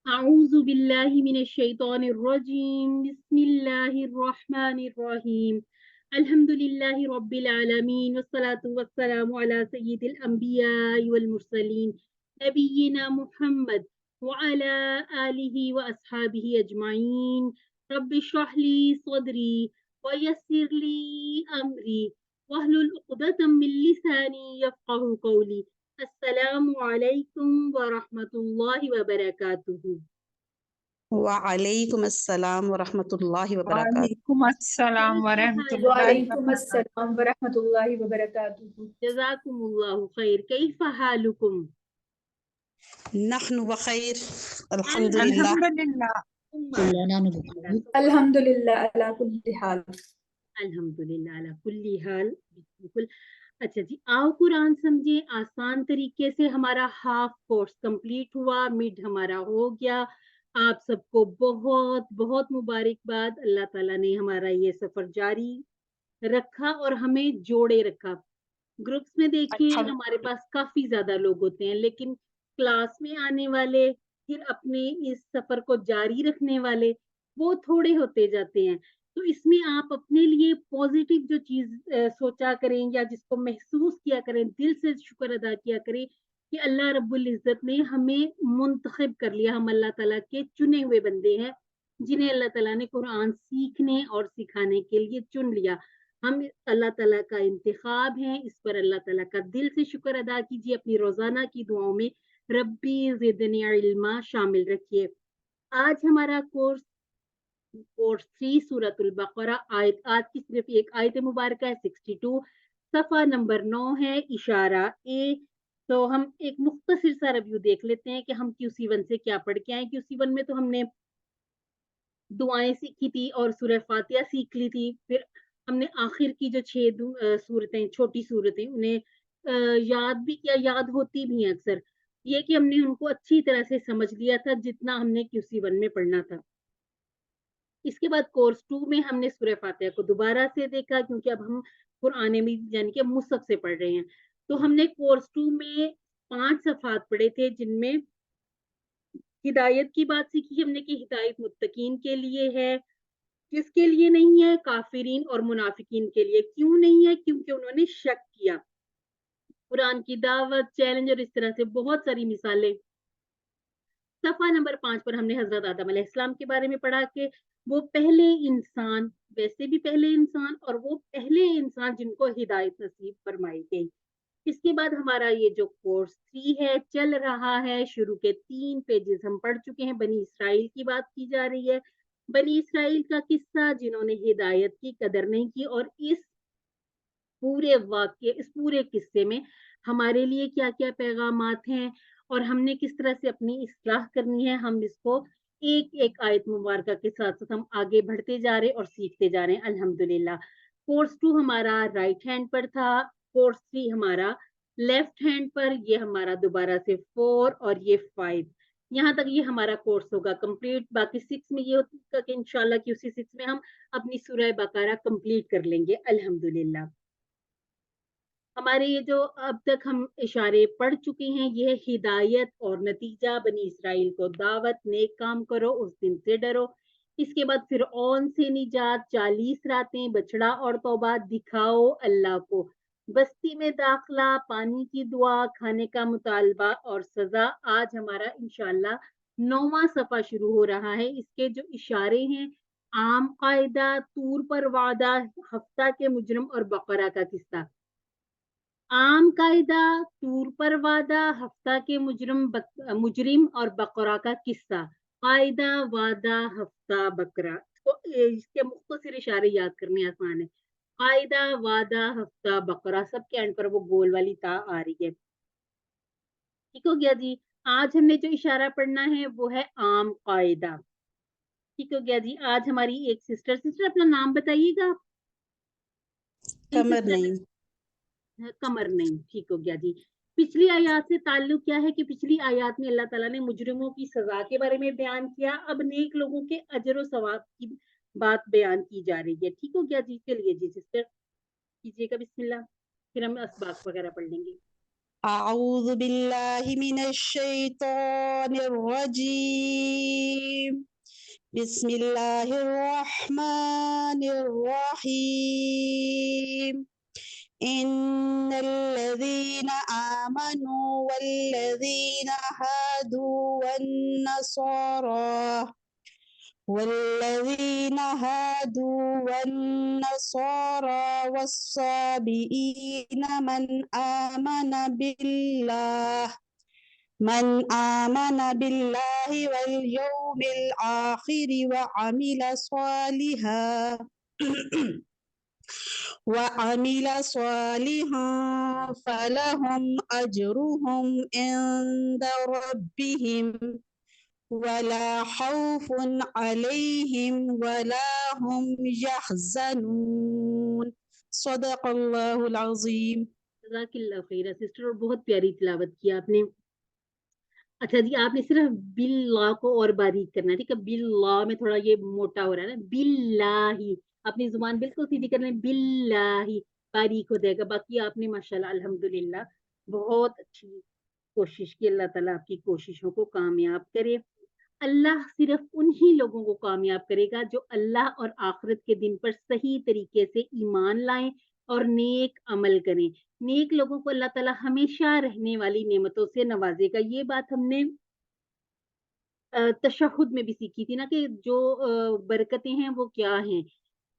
أعوذ بالله من الشيطان الرجيم بسم الله الرحمن الرحيم الحمد لله رب العالمين والصلاة والسلام على سيد الأنبياء والمرسلين نبينا محمد وعلى آله وأصحابه أجمعين رب اشرح لي صدري ويسر لي أمري واحلل عقدة من لساني يفقه قولي السلام عليكم ورحمة الله وبركاته. وعلیکم السلام ورحمۃ اللہ وبرکاتہ۔ وعلیکم السلام كيف ورحمۃ حالكم؟ اللہ وعلیکم وبرکاتہ۔ السلام ورحمۃ اللہ وبرکاتہ۔ جزاكم الله خير. كيف حالكم؟ نحن بخیر الحمد للہ۔ الحمدللہ۔ الحمد للہ علی کل حال۔ الحمدللہ علی کل حال۔ بالکل اچھا جی، آؤ قرآن سمجھے آسان طریقے سے۔ ہمارا ہاف کورس کمپلیٹ ہوا، مڈ ہمارا ہو گیا۔ آپ سب کو بہت بہت مبارکباد۔ اللہ تعالیٰ نے ہمارا یہ سفر جاری رکھا اور ہمیں جوڑے رکھا۔ گروپس میں دیکھیں ہمارے پاس کافی زیادہ لوگ ہوتے ہیں، لیکن کلاس میں آنے والے، پھر اپنے اس سفر کو جاری رکھنے والے، وہ تھوڑے ہوتے جاتے ہیں۔ تو اس میں آپ اپنے لیے پازیٹیو جو چیز سوچا کریں یا جس کو محسوس کیا کریں، دل سے شکر ادا کیا کریں کہ اللہ رب العزت نے ہمیں منتخب کر لیا، ہم اللہ تعالیٰ کے چنے ہوئے بندے ہیں جنہیں اللہ تعالیٰ نے قرآن سیکھنے اور سکھانے کے لیے چن لیا۔ ہم اللہ تعالیٰ کا انتخاب ہیں، اس پر اللہ تعالیٰ کا دل سے شکر ادا کیجیے۔ اپنی روزانہ کی دعاؤں میں ربی زدنی علما شامل رکھیے۔ آج ہمارا کورس 3 سورۃ البقرہ آج کی صرف ایک آیت مبارکہ ہے، 62 صفحہ نمبر 9 ہے، اشارہ اے۔ تو ہم ایک مختصر سا ریویو دیکھ لیتے ہیں کہ ہم QC1 سے کیا پڑھ کے آئے۔ QC1 میں تو ہم نے دعائیں سیکھی تھی اور سورہ فاتحہ سیکھ لی تھی، پھر ہم نے آخر کی جو 6 سورتیں، چھوٹی سورتیں، انہیں یاد بھی کیا، یاد ہوتی بھی ہیں اکثر، یہ کہ ہم نے ان کو اچھی طرح سے سمجھ لیا تھا جتنا ہم نے QC1 میں پڑھنا تھا۔ اس کے بعد کورس 2 میں ہم نے سورہ فاتحہ کو دوبارہ سے دیکھا، کیونکہ اب ہم قرآن میں یعنی کہ مصحف سے پڑھ رہے ہیں۔ تو ہم نے کورس 2 میں 5 صفحات پڑھے تھے، جن میں ہدایت کی بات سیکھی ہم نے کہ ہدایت متقین کے لیے ہے، کس کے لیے نہیں ہے؟ کافرین اور منافقین کے لیے۔ کیوں نہیں ہے؟ کیونکہ انہوں نے شک کیا۔ قرآن کی دعوت، چیلنج اور اس طرح سے بہت ساری مثالیں۔ صفحہ نمبر 5 پر ہم نے حضرت آدم علیہ السلام کے بارے میں پڑھا کہ وہ پہلے انسان، ویسے بھی پہلے انسان، اور وہ پہلے انسان جن کو ہدایت نصیب فرمائی گئی۔ اس کے بعد ہمارا یہ جو کورس 3 ہے چل رہا ہے، شروع کے 3 پیجز ہم پڑھ چکے ہیں۔ بنی اسرائیل کی بات کی جا رہی ہے، بنی اسرائیل کا قصہ جنہوں نے ہدایت کی قدر نہیں کی، اور اس پورے واقعے، اس پورے قصے میں ہمارے لیے کیا کیا پیغامات ہیں اور ہم نے کس طرح سے اپنی اصلاح کرنی ہے۔ ہم اس کو ایک ایک آیت مبارکہ کے ساتھ ساتھ ہم آگے بڑھتے جا رہے اور سیکھتے جا رہے ہیں الحمدللہ۔ کورس 2 ہمارا رائٹ ہینڈ پر تھا، کورس 3 ہمارا لیفٹ ہینڈ پر، یہ ہمارا دوبارہ سے 4 اور یہ 5، یہاں تک یہ ہمارا کورس ہوگا کمپلیٹ۔ باقی 6 میں یہ ہوگا کہ انشاءاللہ QC 6 میں ہم اپنی سورہ بقرہ کمپلیٹ کر لیں گے الحمدللہ۔ ہمارے یہ جو اب تک ہم اشارے پڑھ چکے ہیں، یہ ہدایت اور نتیجہ، بنی اسرائیل کو دعوت، نیک کام کرو اس دن سے ڈرو۔ اس کے بعد فرعون سے نجات، 40 راتیں، بچڑا اور توبہ، دکھاؤ اللہ کو، بستی میں داخلہ، پانی کی دعا، کھانے کا مطالبہ اور سزا۔ آج ہمارا انشاءاللہ 9واں صفحہ شروع ہو رہا ہے۔ اس کے جو اشارے ہیں، عام قاعدہ، طور پر وعدہ، ہفتہ کے مجرم اور بقرہ کا قصہ۔ عام قاعدہ، طور پر وعدہ، ہفتہ کے مجرم اور بقرہ کا قصہ۔ قاعدہ، وعدہ، ہفتہ، بقرہ، تو اس کے مختصر اشارے یاد کرنے آسان ہے۔ قاعدہ، وعدہ، ہفتہ، بقرہ، سب کے اینڈ پر وہ گول والی تا آ رہی ہے۔ ٹھیک ہو گیا جی؟ آج ہم نے جو اشارہ پڑھنا ہے وہ ہے عام قاعدہ۔ ٹھیک ہو گیا جی؟ آج ہماری ایک سسٹر اپنا نام بتائیے گا۔ قمر نہیں، قمر نہیں، ٹھیک ہو گیا جی۔ پچھلی آیات سے تعلق کیا ہے کہ پچھلی آیات میں اللہ تعالیٰ نے مجرموں کی سزا کے بارے میں بیان کیا، اب نیک لوگوں کے اجر و ثواب کی بات بیان کی جا رہی ہے۔ ٹھیک ہو گیا جی؟ چلیے جی سسٹر کیجیے گا بسم اللہ، پھر ہم اسباق وغیرہ پڑھ لیں گے۔ أعوذ بالله من الشيطان الرجيم بسم الله الرحمن الرحيم إن الذين آمنوا والذين هادوا والصابئين من آمن بالله واليوم الآخر وعمل صالحا فلهم أجرهم عند ربهم ولا خوف عليهم ولا هم يحزنون صدق الله العظيم. جزاکاللہ خیر سسٹر، اور بہت پیاری تلاوت کی آپ نے. اچھا جی، آپ نے صرف باللہ کو اور باریک کرنا ہے، ٹھیک ہے؟ باللہ میں تھوڑا یہ موٹا ہو رہا ہے نا، باللہ اپنی زبان بالکل سیدھی کرنا ہے، باللہ باریک ہو جائے گا. باقی آپ نے ماشاءاللہ الحمدللہ بہت اچھی کوشش کی. اللہ تعالیٰ آپ کی کوششوں کو کامیاب کرے. اللہ صرف انہی لوگوں کو کامیاب کرے گا جو اللہ اور آخرت کے دن پر صحیح طریقے سے ایمان لائیں اور نیک عمل کریں. نیک لوگوں کو اللہ تعالیٰ ہمیشہ رہنے والی نعمتوں سے نوازے گا. یہ بات ہم نے تشہد میں بھی سیکھی تھی نا، کہ جو برکتیں ہیں وہ کیا ہیں.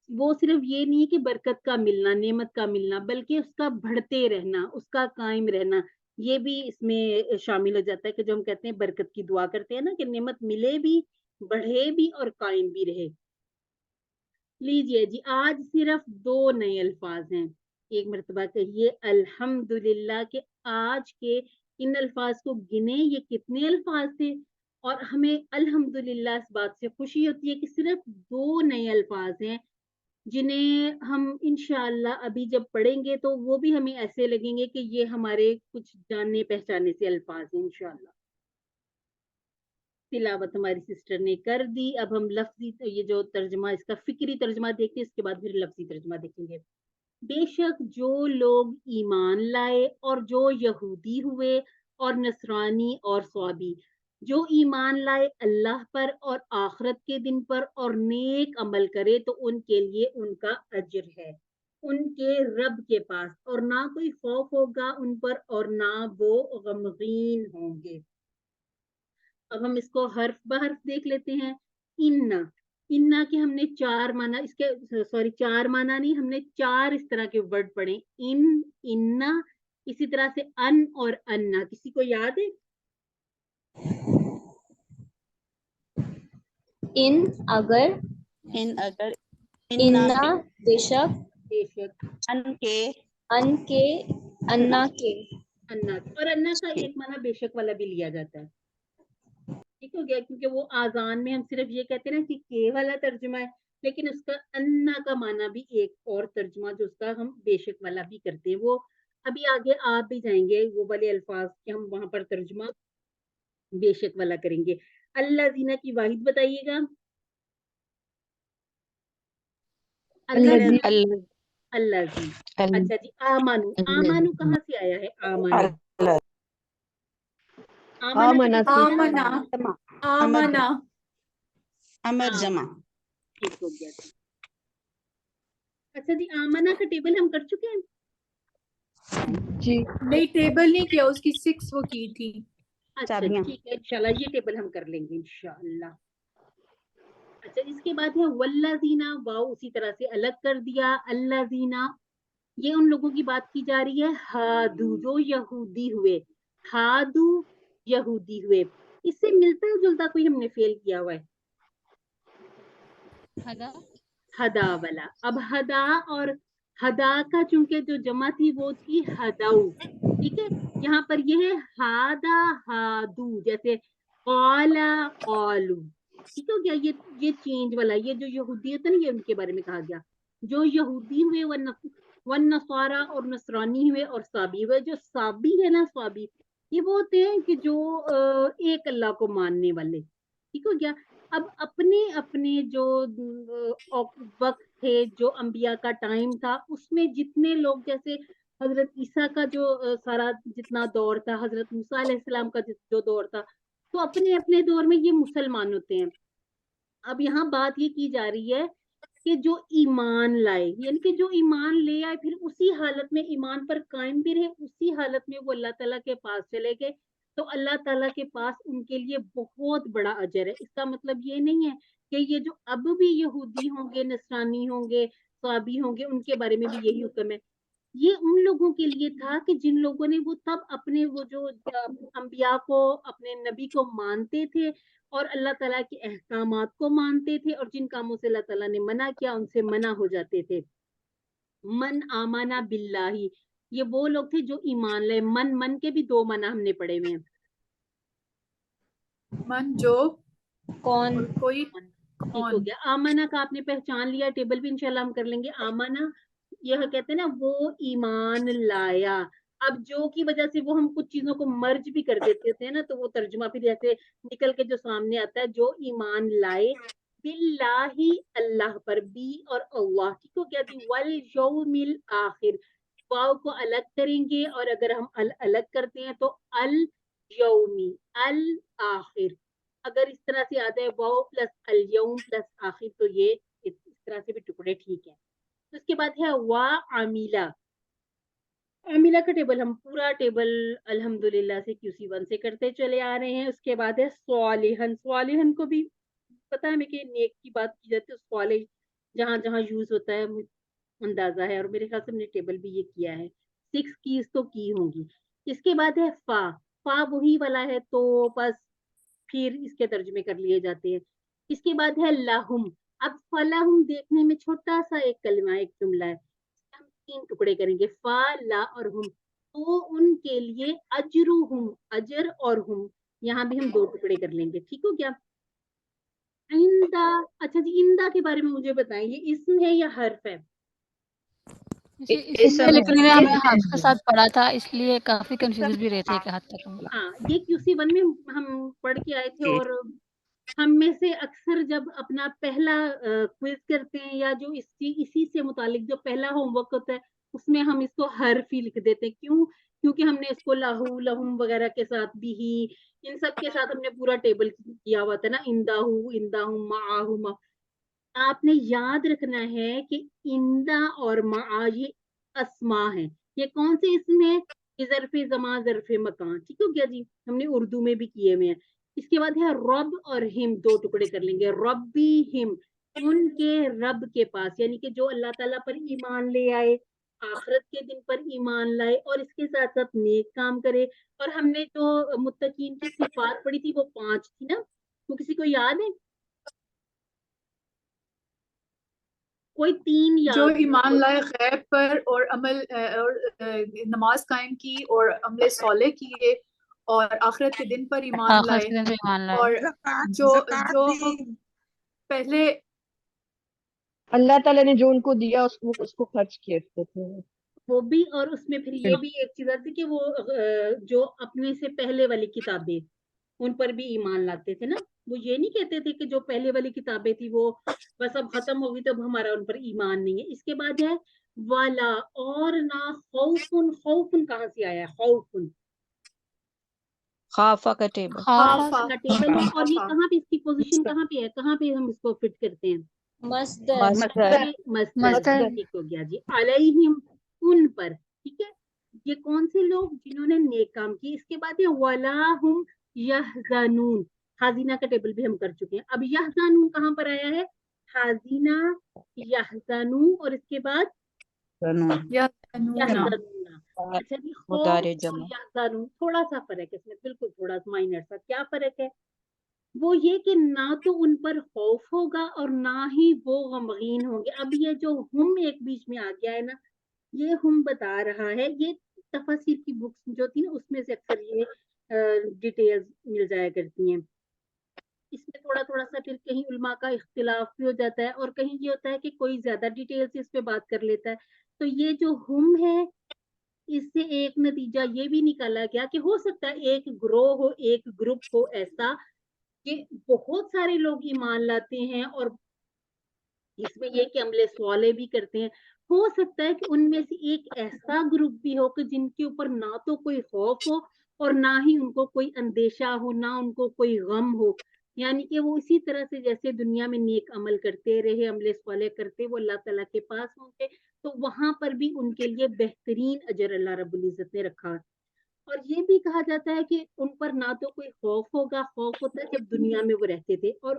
وہ صرف یہ نہیں ہے کہ برکت کا ملنا، نعمت کا ملنا، بلکہ اس کا بڑھتے رہنا، اس کا قائم رہنا. یہ بھی اس میں شامل ہو جاتا ہے کہ جو ہم کہتے ہیں برکت کی دعا کرتے ہیں نا، کہ نعمت ملے بھی، بڑھے بھی اور قائم بھی رہے. لیجئے جی، آج صرف 2 نئے الفاظ ہیں. ایک مرتبہ کہیے الحمدللہ، کہ آج کے ان الفاظ کو گنے یہ کتنے الفاظ تھے. اور ہمیں الحمدللہ اس بات سے خوشی ہوتی ہے کہ صرف 2 نئے الفاظ ہیں جنہیں ہم انشاءاللہ ابھی جب پڑھیں گے تو وہ بھی ہمیں ایسے لگیں گے کہ یہ ہمارے کچھ جاننے پہچانے سے الفاظ ہیں. انشاءاللہ تلاوت ہماری سسٹر نے کر دی. اب ہم لفظی یہ جو ترجمہ، اس کا فکری ترجمہ دیکھتے ہیں، اس کے بعد پھر لفظی ترجمہ دیکھیں گے. بے شک جو لوگ ایمان لائے اور جو یہودی ہوئے اور نصرانی اور صابی، جو ایمان لائے اللہ پر اور آخرت کے دن پر اور نیک عمل کرے تو ان کے لیے ان کا اجر ہے ان کے رب کے پاس، اور نہ کوئی خوف ہوگا ان پر اور نہ وہ غمگین ہوں گے. اب ہم اس کو حرف بحرف دیکھ لیتے ہیں. انا کے ہم نے 4 معنی، اس کے سوری 4 معنی نہیں، ہم نے 4 اس طرح کے ورڈ پڑھے. انا، اسی طرح سے ان اور انا. کسی کو یاد ہے؟ اگر، انا بے شک، بے شک، ان کے، انا کے. اور انا کا ایک معنی بے شک والا بھی لیا جاتا ہے. ٹھیک ہو گیا، کیونکہ وہ آذان میں ہم صرف یہ کہتے ہیں نا کہ کے والا ترجمہ ہے، لیکن اس کا انا کا معنی بھی ایک اور ترجمہ جو اس کا ہم بے شک والا بھی کرتے ہیں. وہ ابھی آگے آپ بھی جائیں گے وہ والے الفاظ کہ ہم وہاں پر ترجمہ بے شک والا کریں گے. اللہ زینہ کی واحد بتائیے گا. اللہ زی. اچھا جی، آمانو کہاں سے آیا ہے؟ آمانو امر جمع. ٹھیک ہو گیا. اچھا جی، آمنا کا ٹیبل ہم کر چکے ہیں جی نہیں، ٹیبل نہیں کیا، اس کی 6 وہ کی تھی. اچھا ٹھیک ہے، انشاءاللہ یہ ٹیبل ہم کر لیں گے انشاءاللہ. اچھا، اس کے بعد ہے والذین، واو اسی طرح سے الگ کر دیا. الذین، یہ ان لوگوں کی بات کی جا رہی ہے ہادو، جو یہودی ہوئے. ہادو یہودی ہوئے. اس سے ملتا جلتا کوئی ہم نے فیل کیا ہوا ہے، ہدا والا. اب ہدا اور ہدا کا چونکہ جو جمع تھی وہ تھی ہدو، ٹھیک ہے. یہاں پر یہ ہے ہادا ہادو، جیسے قالا قالو. ٹھیک ہو گیا. یہ چینج والا، یہ جو یہودیت ہے نا، یہ ان کے بارے میں کہا گیا. جو یہودی ہوئے والنصارا، اور نصرانی ہوئے اور صابی ہوئے. جو صابی ہے نا، صابی یہ وہ ہوتے ہیں کہ جو ایک اللہ کو ماننے والے. ٹھیک ہو گیا. اب اپنے اپنے جو وقت تھے، جو انبیاء کا ٹائم تھا، اس میں جتنے لوگ جیسے حضرت عیسیٰ کا جو سارا جتنا دور تھا، حضرت موسیٰ علیہ السلام کا جو دور تھا، تو اپنے اپنے دور میں یہ مسلمان ہوتے ہیں. اب یہاں بات یہ کی جا رہی ہے کہ جو ایمان لائے، یعنی کہ جو ایمان لے آئے پھر اسی حالت میں ایمان پر قائم بھی رہے، اسی حالت میں وہ اللہ تعالیٰ کے پاس چلے گئے، تو اللہ تعالیٰ کے پاس ان کے لیے بہت بڑا اجر ہے. اس کا مطلب یہ نہیں ہے کہ یہ جو اب بھی یہودی ہوں گے، نصرانی ہوں گے، صابی ہوں گے، ان کے بارے میں بھی یہی حکم ہے. یہ ان لوگوں کے لیے تھا کہ جن لوگوں نے وہ تب اپنے وہ جو انبیاء کو، اپنے نبی کو مانتے تھے اور اللہ تعالیٰ کے احکامات کو مانتے تھے، اور جن کاموں سے اللہ تعالیٰ نے منع کیا ان سے منع ہو جاتے تھے. من آمنا باللہ، یہ وہ لوگ تھے جو ایمان لائے. من کے بھی 2 معنی ہم نے پڑھے ہوئے ہیں. من جو کون اور کوئی ٹھیک ہو گیا. آمنا کا آپ نے پہچان لیا، ٹیبل بھی انشاءاللہ ہم کر لیں گے. آمنا یہ کہتے ہیں نا وہ ایمان لایا. اب جو کی وجہ سے وہ ہم کچھ چیزوں کو مرج بھی کر دیتے تھے نا، تو وہ ترجمہ پھر ایسے نکل کے جو سامنے آتا ہے، جو ایمان لائے باللہ اللہ پر، بی اور اللہ. ٹھیک ہو گیا جی. والیوم الاخر، واو کو الگ کریں گے اور اگر ہم الگ کرتے ہیں تو الیومی الاخر. اگر اس طرح سے آتا ہے واو پلس الیوم پلس آخر تو یہ اس طرح سے بھی ٹکڑے ٹھیک ہیں. اس کے بعد ہے وا عمیلہ. عمیلہ کا ٹیبل ہم پورا ٹیبل الحمدللہ سے QC1 سے کرتے چلے آ رہے ہیں. اس کے بعد ہے صالحن. صالحن کو بھی پتہ ہے ہمیں کہ نیک کی بات کی جاتی ہے، صالح جہاں جہاں یوز ہوتا ہے اندازہ ہے، اور میرے خیال سے ہم نے ٹیبل بھی یہ کیا ہے. 6 کیز تو کی ہوں گی. اس کے بعد ہے فا. فا وہی والا ہے تو بس پھر اس کے ترجمے کر لیے جاتے ہیں. اس کے بعد ہے لہم. اب فلاہم دیکھنے میں چھوٹا سا ایک کلمہ، ایک جملہ ہے، ہم 3 ٹکڑے کریں گے، فا لا اور ہم. تو ان کے لیے اجرہم، اجر اور ہم، یہاں بھی ہم 2 ٹکڑے کر لیں گے. ٹھیک ہو گیا. اچھا جی، اندا کے بارے میں مجھے بتائیں، یہ اسم ہے یا حرف ہے؟ لیکن میں ہمیں حرف کے ساتھ پڑھا تھا، اس لیے کافی کنفیوز بھی رہتے کہ حد تک. ہاں، یہ QC1 میں ہم پڑھ کے آئے تھے، اور ہم میں سے اکثر جب اپنا پہلا کوئز کرتے ہیں یا جو اسی سے متعلق جو پہلا ہوم ورک ہوتا ہے اس میں ہم اس کو حرف ہی لکھ دیتے ہیں. کیوں؟ کیونکہ ہم نے اس کو لاہو، لہم وغیرہ کے ساتھ بھی ہی، ان سب کے ساتھ ہم نے پورا ٹیبل کیا ہوا تھا نا. انداہو، انداہم، معاہو. آپ نے یاد رکھنا ہے کہ اندا اور معا یہ اسما ہیں. یہ کون سے اسم ہیں؟ ظرف زمان، ظرف مکان. ٹھیک ہو گیا جی. ہم نے اردو میں بھی کیے ہوئے ہیں. اس کے بعد ہے رب اور ہم، 2 ٹکڑے کر لیں گے. ربی ہم، ان کے رب کے پاس، یعنی کہ جو اللہ تعالیٰ پر ایمان لے آئے، آخرت کے دن پر ایمان لائے اور اس کے ساتھ ساتھ نیک کام کرے. اور ہم نے جو متقین کی صفات پڑھی تھی وہ 5 تھی نا، وہ کسی کو یاد ہے؟ کوئی 3 یاد؟ جو ایمان لائے غیب پر اور عمل اور نماز قائم کی اور عمل صالح کیے اور آخرت کے دن پر ایمان لائے، اور جو پہلے اللہ تعالیٰ نے جو ان کو دیا اس کو خرچ کیے تھے وہ بھی. اور اس میں پھر یہ بھی ایک چیز آتی کہ وہ جو اپنے سے پہلے والی کتابیں ان پر بھی ایمان لاتے تھے نا. وہ یہ نہیں کہتے تھے کہ جو پہلے والی کتابیں تھی وہ بس اب ختم ہوگی تو اب ہمارا ان پر ایمان نہیں ہے. اس کے بعد ہے والا، اور نہ خوفن. خوفن کہاں سے آیا ہے؟ خوفن خافا کا ٹیبل. خافا کا ٹیبل ہے. اور یہ کہاں پہ اس کی پوزیشن کہاں پہ ہے؟ کہاں پہ ہم اس کو فٹ کرتے ہیں؟ مصدر. ٹھیک ہو گیا جی. علیہم، ان پر. ٹھیک ہے. یہ کون سے لوگ؟ جنہوں نے نیک کام کی. اس کے بعد یہ ولاہم یحزنون. حزینہ کا ٹیبل بھی ہم کر چکے ہیں. اب یحزنون کہاں پر آیا ہے؟ حزینہ، یحزنون، اور اس کے بعد یحزنون. اچھا جی، خوف اور یحزنون تھوڑا سا فرق ہے اس میں، بالکل تھوڑا سا مائنر سا. کیا فرق ہے؟ وہ یہ کہ نہ تو ان پر خوف ہوگا اور نہ ہی وہ غمگین ہوں گے. اب یہ جو ہم ایک بیچ میں آ گیا ہے نا، یہ ہم بتا رہا ہے، یہ تفاسیر کی بکس جو تھی نا اس میں سے اکثر یہ ڈیٹیلز مل جایا کرتی ہیں. اس میں تھوڑا تھوڑا سا پھر کہیں علماء کا اختلاف بھی ہو جاتا ہے، اور کہیں یہ ہوتا ہے کہ کوئی زیادہ ڈیٹیل سے اس پہ بات کر لیتا ہے. تو یہ جو ہم ہے اس سے ایک نتیجہ یہ بھی نکالا گیا کہ ہو سکتا ہے ایک گروہ ہو، ایک گروپ ہو ایسا کہ بہت سارے لوگ ایمان لاتے ہیں اور اس میں یہ کہ عمل صالح بھی کرتے ہیں. ہو سکتا ہے کہ ان میں سے ایک ایسا گروپ بھی ہو کہ جن کے اوپر نہ تو کوئی خوف ہو اور نہ ہی ان کو کوئی اندیشہ ہو, نہ ان کو کوئی غم ہو, یعنی کہ وہ اسی طرح سے جیسے دنیا میں نیک عمل کرتے رہے, عمل صالح کرتے, وہ اللہ تعالیٰ کے پاس ہوں گے تو وہاں پر بھی ان کے لیے بہترین اجر اللہ رب العزت نے رکھا. اور یہ بھی کہا جاتا ہے کہ ان پر نہ تو کوئی خوف ہوگا, خوف ہوتا ہے جب دنیا میں وہ رہتے تھے, اور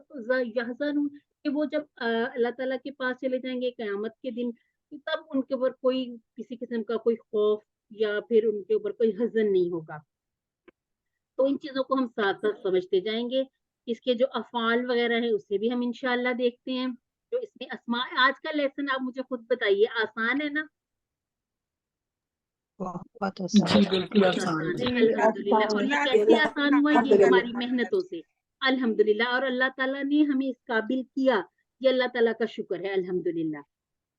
یحزنون کہ وہ جب اللہ تعالیٰ کے پاس چلے جائیں گے قیامت کے دن, تب ان کے اوپر کوئی کسی قسم کا کوئی خوف یا پھر ان کے اوپر کوئی حزن نہیں ہوگا. تو ان چیزوں کو ہم ساتھ ساتھ سمجھتے جائیں گے. اس کے جو افعال وغیرہ ہیں اسے بھی ہم انشاءاللہ دیکھتے ہیں. جو اس میں اسماء, آج کا لیسن آپ مجھے خود بتائیے, آسان ہے نا؟ بہت جی بالکل آسان آسان ہے. ہے الحمدللہ. اور یہ کیسے آسان ہوا؟ یہ ہماری محنتوں سے الحمدللہ. اور اللہ تعالیٰ نے ہمیں اس قابل کیا, یہ اللہ تعالیٰ کا شکر ہے الحمدللہ.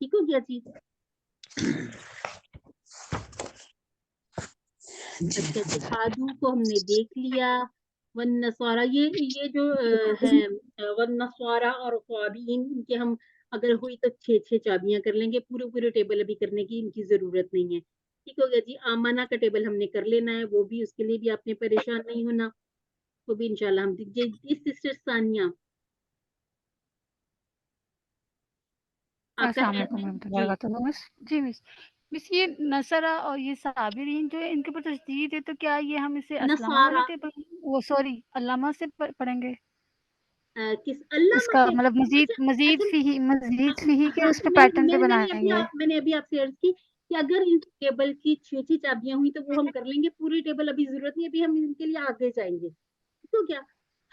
ٹھیک ہو گیا جی؟ اچھا جی, ہادو کو ہم نے دیکھ لیا. والنصارى یہ جو ہیں والنصارى اور خوابین, ان کے ہم اگر ہوئی تو 6 چابیاں کر لیں گے. پورے ٹیبل ابھی کرنے کی ان کی ضرورت نہیں ہے. ٹھیک ہو گیا جی. آمنہ کا ٹیبل ہم نے کر لینا ہے, وہ بھی اس کے لیے بھی آپ نے پریشان نہیں ہونا, وہ بھی انشاءاللہ ہم جی. سسٹر ثانیہ آپ کا السلام علیکم ورحمۃ اللہ وبرکاتہ. جی مس یہ نصرہ اور یہ صابرین جو ہے ان کے اوپر تشدید ہے, تو کیا یہ ہم اسے اسلامہ والے نصارہ ٹیبل, وہ سوری علامہ سے پڑھیں گے؟ کس اس علامہ کا سے؟ مطلب مزید فی کے اس پہ پیٹرن پہ بنائیں گے. میں نے ابھی آپ سے عرض کی کہ اگر ان ٹیبل کی 6 چابیاں ہوئی تو وہ ہم کر لیں گے. پوری ٹیبل ابھی ضرورت نہیں, ابھی ہم ان کے لیے آگے جائیں گے. تو کیا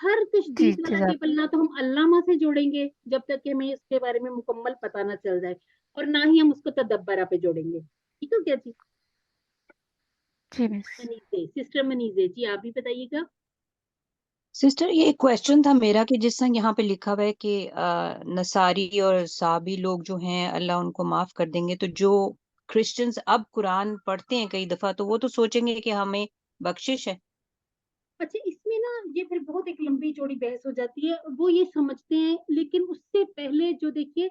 ہر جی تشدید والا ٹیبل نہ تو ہم علامہ سے جوڑیں گے جب تک کہ ہمیں اس کے بارے میں مکمل پتہ نہ چل جائے, اور نہ ہی ہم اس کو تدبرہ پہ جوڑیں گے. ٹھیک ہے کیا جی؟ جی مس. سسٹر منیزے جی, آپ بھی بتائیے گا. سسٹر یہ ایک کوشچن تھا میرا کہ جس طرح یہاں پہ لکھا ہوا ہے کہ نصاری اور صابی لوگ جو ہیں اللہ ان کو معاف کر دیں گے, تو جو کرسچنز اب قرآن پڑھتے ہیں کئی دفعہ تو وہ تو سوچیں گے کہ ہمیں بخشش ہے. اچھا, اس میں نا یہ پھر بہت ایک لمبی چوڑی بحث ہو جاتی ہے. وہ یہ سمجھتے ہیں, لیکن اس سے پہلے جو دیکھیے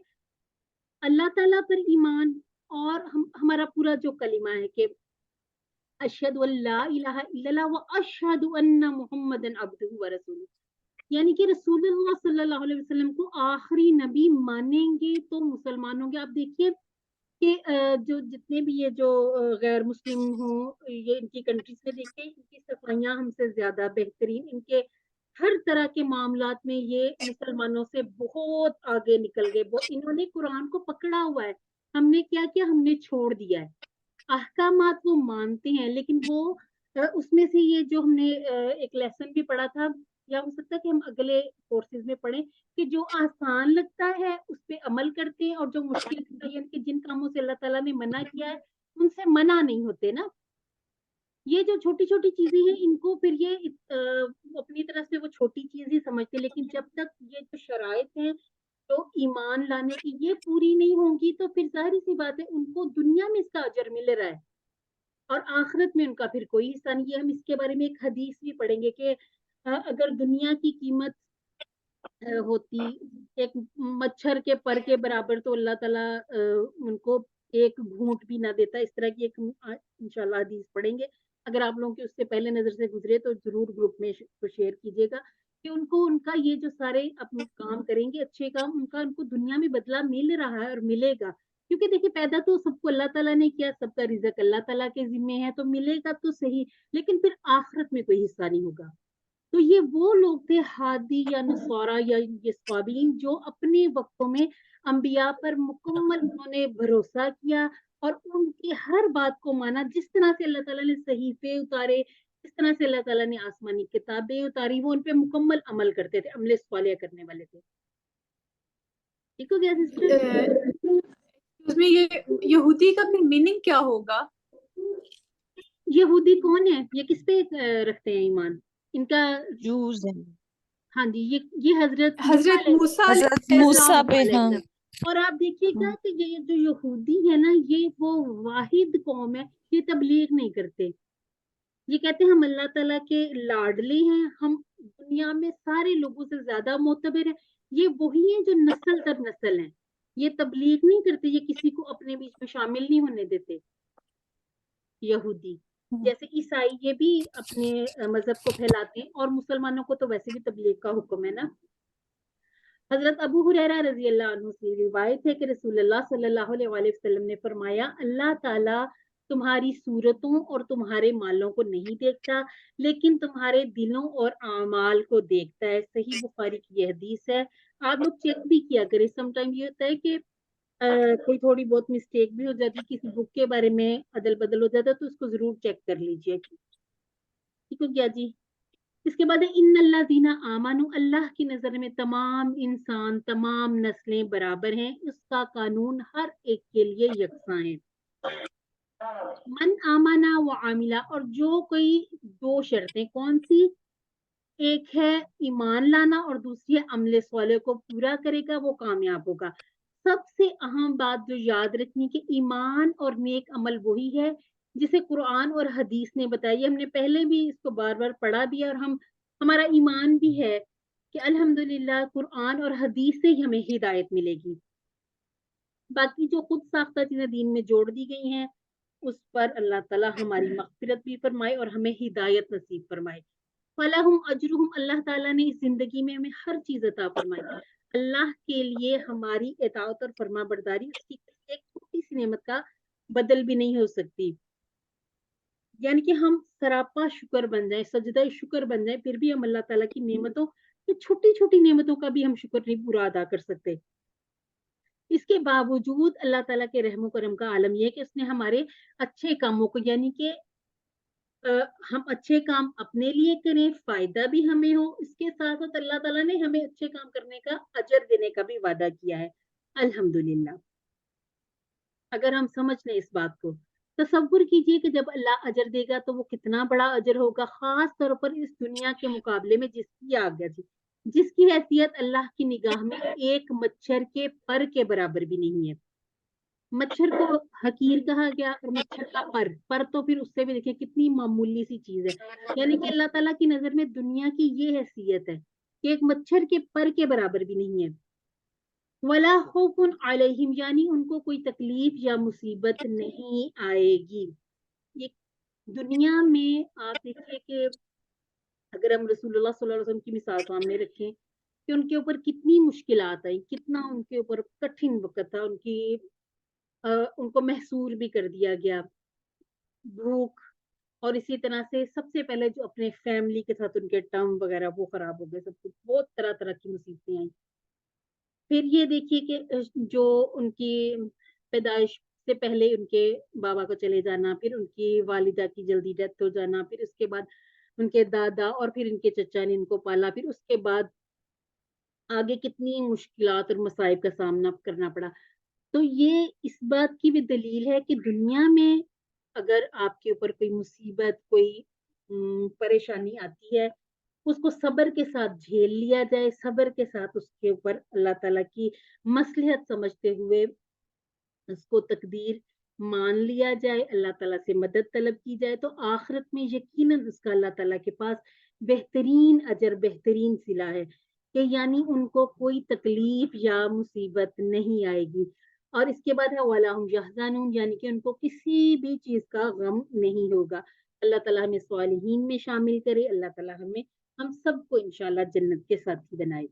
اللہ تعالیٰ پر ایمان اور ہمارا پورا جو کلمہ ہے کہ اشہد ان لا الہ الا اللہ و اشہد ان محمد عبدہ و رسولہ, یعنی کہ رسول اللہ صلی اللہ علیہ وسلم کو آخری نبی مانیں گے تو مسلمان ہوں گے. آپ دیکھیے کہ جو جتنے بھی یہ جو غیر مسلم ہوں, یہ ان کی کنٹریز میں دیکھیں, ان کی صفائیاں ہم سے زیادہ بہترین, ان کے ہر طرح کے معاملات میں یہ مسلمانوں سے بہت آگے نکل گئے. انہوں نے قرآن کو پکڑا ہوا ہے, ہم نے کیا کیا, ہم نے چھوڑ دیا ہے. احکامات وہ مانتے ہیں, لیکن وہ اس میں سے یہ جو ہم نے ایک لیسن بھی پڑھا تھا, یا ہو سکتا ہے کہ ہم اگلے کورسز میں پڑھیں, کہ جو آسان لگتا ہے اس پہ عمل کرتے ہیں, اور جو مشکل لگتا ہے, یعنی کہ جن کاموں سے اللہ تعالیٰ نے منع کیا ہے ان سے منع نہیں ہوتے نا. یہ جو چھوٹی چھوٹی چیزیں ہیں ان کو پھر یہ اپنی طرف سے وہ چھوٹی چیز ہی سمجھتے, لیکن جب تک یہ جو شرائط ہیں جو ایمان لانے کی یہ پوری نہیں ہوں گی تو پھر ظاہر سی بات ہے ان کو دنیا میں اس کا اجر مل رہا ہے اور آخرت میں ان کا پھر کوئی حصہ نہیں ہے. ہم اس کے بارے میں ایک حدیث بھی پڑھیں گے کہ اگر دنیا کی قیمت ہوتی ایک مچھر کے پر کے برابر تو اللہ تعالیٰ ان کو ایک گھونٹ بھی نہ دیتا. اس طرح کی ایک انشاءاللہ حدیث پڑھیں گے. اگر آپ لوگوں کے اس سے پہلے نظر سے گزرے تو ضرور گروپ میں شیئر کیجیے گا کہ ان کو ان کا یہ جو سارے اپنے کام کریں گے اچھے کام, ان کو دنیا میں بدلہ مل رہا ہے اور ملے گا. کیونکہ دیکھیں پیدا تو سب کو اللہ تعالیٰ نے کیا, سب کا رزق اللہ تعالیٰ کے ذمے ہے, تو ملے گا تو صحیح, لیکن پھر آخرت میں کوئی حصہ نہیں ہوگا. تو یہ وہ لوگ تھے ہادی یا نصارہ یا یہ صابین جو اپنے وقتوں میں انبیاء پر مکمل انہوں نے بھروسہ کیا اور ان کی ہر بات کو مانا. جس طرح سے اللہ تعالیٰ نے صحیفے اتارے, جس طرح سے اللہ تعالیٰ نے آسمانی کتابیں اتاری, وہ ان پہ مکمل عمل کرتے تھے, عمل صالح کرنے والے تھے. ٹھیک ہو گیا سسٹر؟ اس میں یہ یہودی کا پھر میننگ کیا ہوگا؟ یہودی کون ہے, یہ کس پہ رکھتے ہیں ایمان؟ ان کا جوز ہیں. ہاں جی, یہ حضرت موسیٰ پہ. ہاں, اور آپ دیکھیے گا کہ یہ جو یہودی ہے نا, یہ وہ واحد قوم ہے, یہ تبلیغ نہیں کرتے. یہ کہتے ہیں ہم اللہ تعالیٰ کے لاڈلے ہیں, ہم دنیا میں سارے لوگوں سے زیادہ معتبر ہیں. یہ وہی ہیں جو نسل در نسل ہیں. یہ تبلیغ نہیں کرتے, یہ کسی کو اپنے بیچ میں شامل نہیں ہونے دیتے یہودی. جیسے عیسائی یہ بھی اپنے مذہب کو پھیلاتے ہیں, اور مسلمانوں کو تو ویسے بھی تبلیغ کا حکم ہے نا. حضرت ابو ہریرہ رضی اللہ عنہ سے روایت ہے کہ رسول اللہ صلی اللہ علیہ وسلم نے فرمایا, اللہ تعالیٰ تمہاری صورتوں اور تمہارے مالوں کو نہیں دیکھتا, لیکن تمہارے دلوں اور اعمال کو دیکھتا ہے. صحیح بخاری کی یہ حدیث ہے. آپ لوگ چیک بھی کیا کریں, سم ٹائم یہ ہوتا ہے کہ کوئی تھوڑی بہت مسٹیک بھی ہو جاتی, کسی بک کے بارے میں عدل بدل ہو جاتا ہے, تو اس کو ضرور چیک کر لیجئے. ٹھیک ہو گیا جی. اس کے بعد ان اللہ دینا آمانو, اللہ کی نظر میں تمام انسان, تمام نسلیں برابر ہیں, اس کا قانون ہر ایک کے لیے یکساں ہے. من آمانا و عاملہ, اور جو کوئی دو شرطیں, کون سی؟ ایک ہے ایمان لانا اور دوسری ہے عمل صالح کو پورا کرے گا, وہ کامیاب ہوگا. سب سے اہم بات جو یاد رکھنی کہ ایمان اور نیک عمل وہی ہے جسے قرآن اور حدیث نے بتائی. ہم نے پہلے بھی اس کو بار بار پڑھا بھی ہے, اور ہمارا ایمان بھی ہے کہ الحمدللہ قرآن اور حدیث سے ہی ہمیں ہدایت ملے گی. باقی جو خود ساختہ چیزیں دین میں جوڑ دی گئی ہیں, اس پر اللہ تعالیٰ ہماری مغفرت بھی فرمائے اور ہمیں ہدایت نصیب فرمائے. فَلَهُمْ أَجْرُهُمْ, اللہ تعالیٰ نے اس زندگی میں ہمیں ہر چیز عطا فرمائی. اللہ کے لیے ہماری اطاعت اور فرما برداری اس کی ایک چھوٹی سی نعمت کا بدل بھی نہیں ہو سکتی. یعنی کہ ہم سراپا شکر بن جائیں, سجدہ شکر بن جائیں, پھر بھی ہم اللہ تعالیٰ کی نعمتوں, یہ چھوٹی چھوٹی نعمتوں کا بھی ہم شکر نہیں پورا ادا کر سکتے. اس کے باوجود اللہ تعالیٰ کے رحم و کرم کا عالم یہ ہے کہ اس نے ہمارے اچھے کاموں کو, یعنی کہ ہم اچھے کام اپنے لیے کریں, فائدہ بھی ہمیں ہو, اس کے ساتھ ساتھ اللہ تعالیٰ نے ہمیں اچھے کام کرنے کا اجر دینے کا بھی وعدہ کیا ہے. الحمدللہ. اگر ہم سمجھ لیں اس بات کو, تصور کیجئے کہ جب اللہ اجر دے گا تو وہ کتنا بڑا اجر ہوگا, خاص طور پر اس دنیا کے مقابلے میں جس کی آگیا جی, جس کی حیثیت اللہ کی نگاہ میں ایک مچھر کے پر کے برابر بھی نہیں ہے. مچھر کو حقیر کہا گیا, اور مچھر کا پر تو پھر اس سے بھی دیکھیں کتنی معمولی سی چیز ہے. یعنی کہ اللہ تعالیٰ کی نظر میں دنیا کی یہ حیثیت ہے کہ ایک مچھر کے پر کے برابر بھی نہیں ہے. وَلَا خَوْفٌ عَلَيْهِمْ, یعنی ان کو کوئی تکلیف یا مصیبت نہیں آئے گی. یہ دنیا میں آپ دیکھیے کہ اگر ہم رسول اللہ صلی اللہ علیہ وسلم کی مثال سامنے رکھیں کہ ان کے اوپر کتنی مشکلات آئی, کتنا ان کے اوپر کٹھن وقت تھا, ان کو محصور بھی کر دیا گیا, بھوک, اور اسی طرح سے سب سے پہلے جو اپنے فیملی کے ساتھ ان کے ٹرم وغیرہ وہ خراب ہو گئے, سب کچھ بہت طرح طرح کی مصیبتیں آئیں. پھر یہ دیکھیے کہ جو ان کی پیدائش سے پہلے ان کے بابا کو چلے جانا, پھر ان کی والدہ کی جلدی ڈیتھ ہو جانا, پھر اس کے بعد ان کے دادا اور پھر ان کے چچا نے ان کو پالا, پھر اس کے بعد آگے کتنی مشکلات اور مصائب کا سامنا کرنا پڑا. تو یہ اس بات کی بھی دلیل ہے کہ دنیا میں اگر آپ کے اوپر کوئی مصیبت, کوئی پریشانی آتی ہے, اس کو صبر کے ساتھ جھیل لیا جائے, صبر کے ساتھ اس کے اوپر اللہ تعالیٰ کی مصلحت سمجھتے ہوئے اس کو تقدیر مان لیا جائے, اللہ تعالیٰ سے مدد طلب کی جائے, تو آخرت میں یقیناً اس کا اللہ تعالیٰ کے پاس بہترین اجر, بہترین صلہ ہے کہ یعنی ان کو کوئی تکلیف یا مصیبت نہیں آئے گی. اور اس کے بعد ہے وَلَا هُمْ يَحْزَنُونَ, یعنی کہ ان کو کسی بھی چیز کا غم نہیں ہوگا. اللہ تعالیٰ ہمیں صالحین میں شامل کرے, اللہ تعالیٰ ہم سب کو انشاءاللہ جنت کے ساتھی بنائے.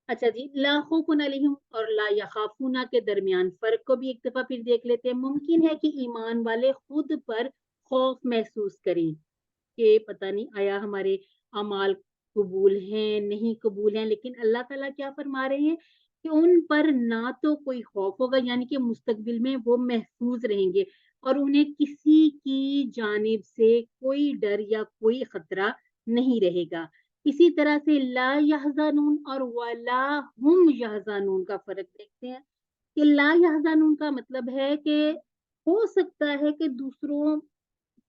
اچھا جی, لا خوف علیہم اور لا یخافون کے درمیان فرق کو بھی ایک دفعہ پھر دیکھ لیتے ہیں. ممکن ہے کہ ایمان والے خود پر خوف محسوس کریں کہ پتہ نہیں آیا ہمارے اعمال قبول ہیں نہیں قبول ہیں, لیکن اللہ تعالیٰ کیا فرما رہے ہیں کہ ان پر نہ تو کوئی خوف ہوگا, یعنی کہ مستقبل میں وہ محفوظ رہیں گے, اور انہیں کسی کی جانب سے کوئی ڈر یا کوئی خطرہ نہیں رہے گا. اسی طرح سے لا یحزنون اور ولا ہم یحزنون کا فرق دیکھتے ہیں کہ لا یحزنون کا مطلب ہے کہ ہو سکتا ہے کہ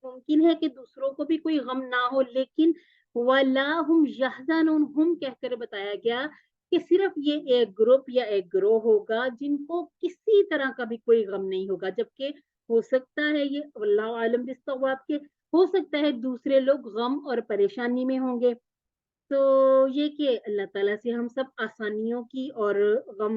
ممکن ہے کہ دوسروں کو بھی کوئی غم نہ ہو, لیکن ولا ہم یحزنون, ہم کہہ کر بتایا گیا کہ صرف یہ ایک گروپ یا ایک گروہ ہوگا جن کو کسی طرح کا بھی کوئی غم نہیں ہوگا, جبکہ ہو سکتا ہے یہ اللہ عالم بالصواب کے ہو سکتا ہے دوسرے لوگ غم اور پریشانی میں ہوں گے. تو یہ کہ اللہ تعالیٰ سے ہم سب آسانیوں کی اور غم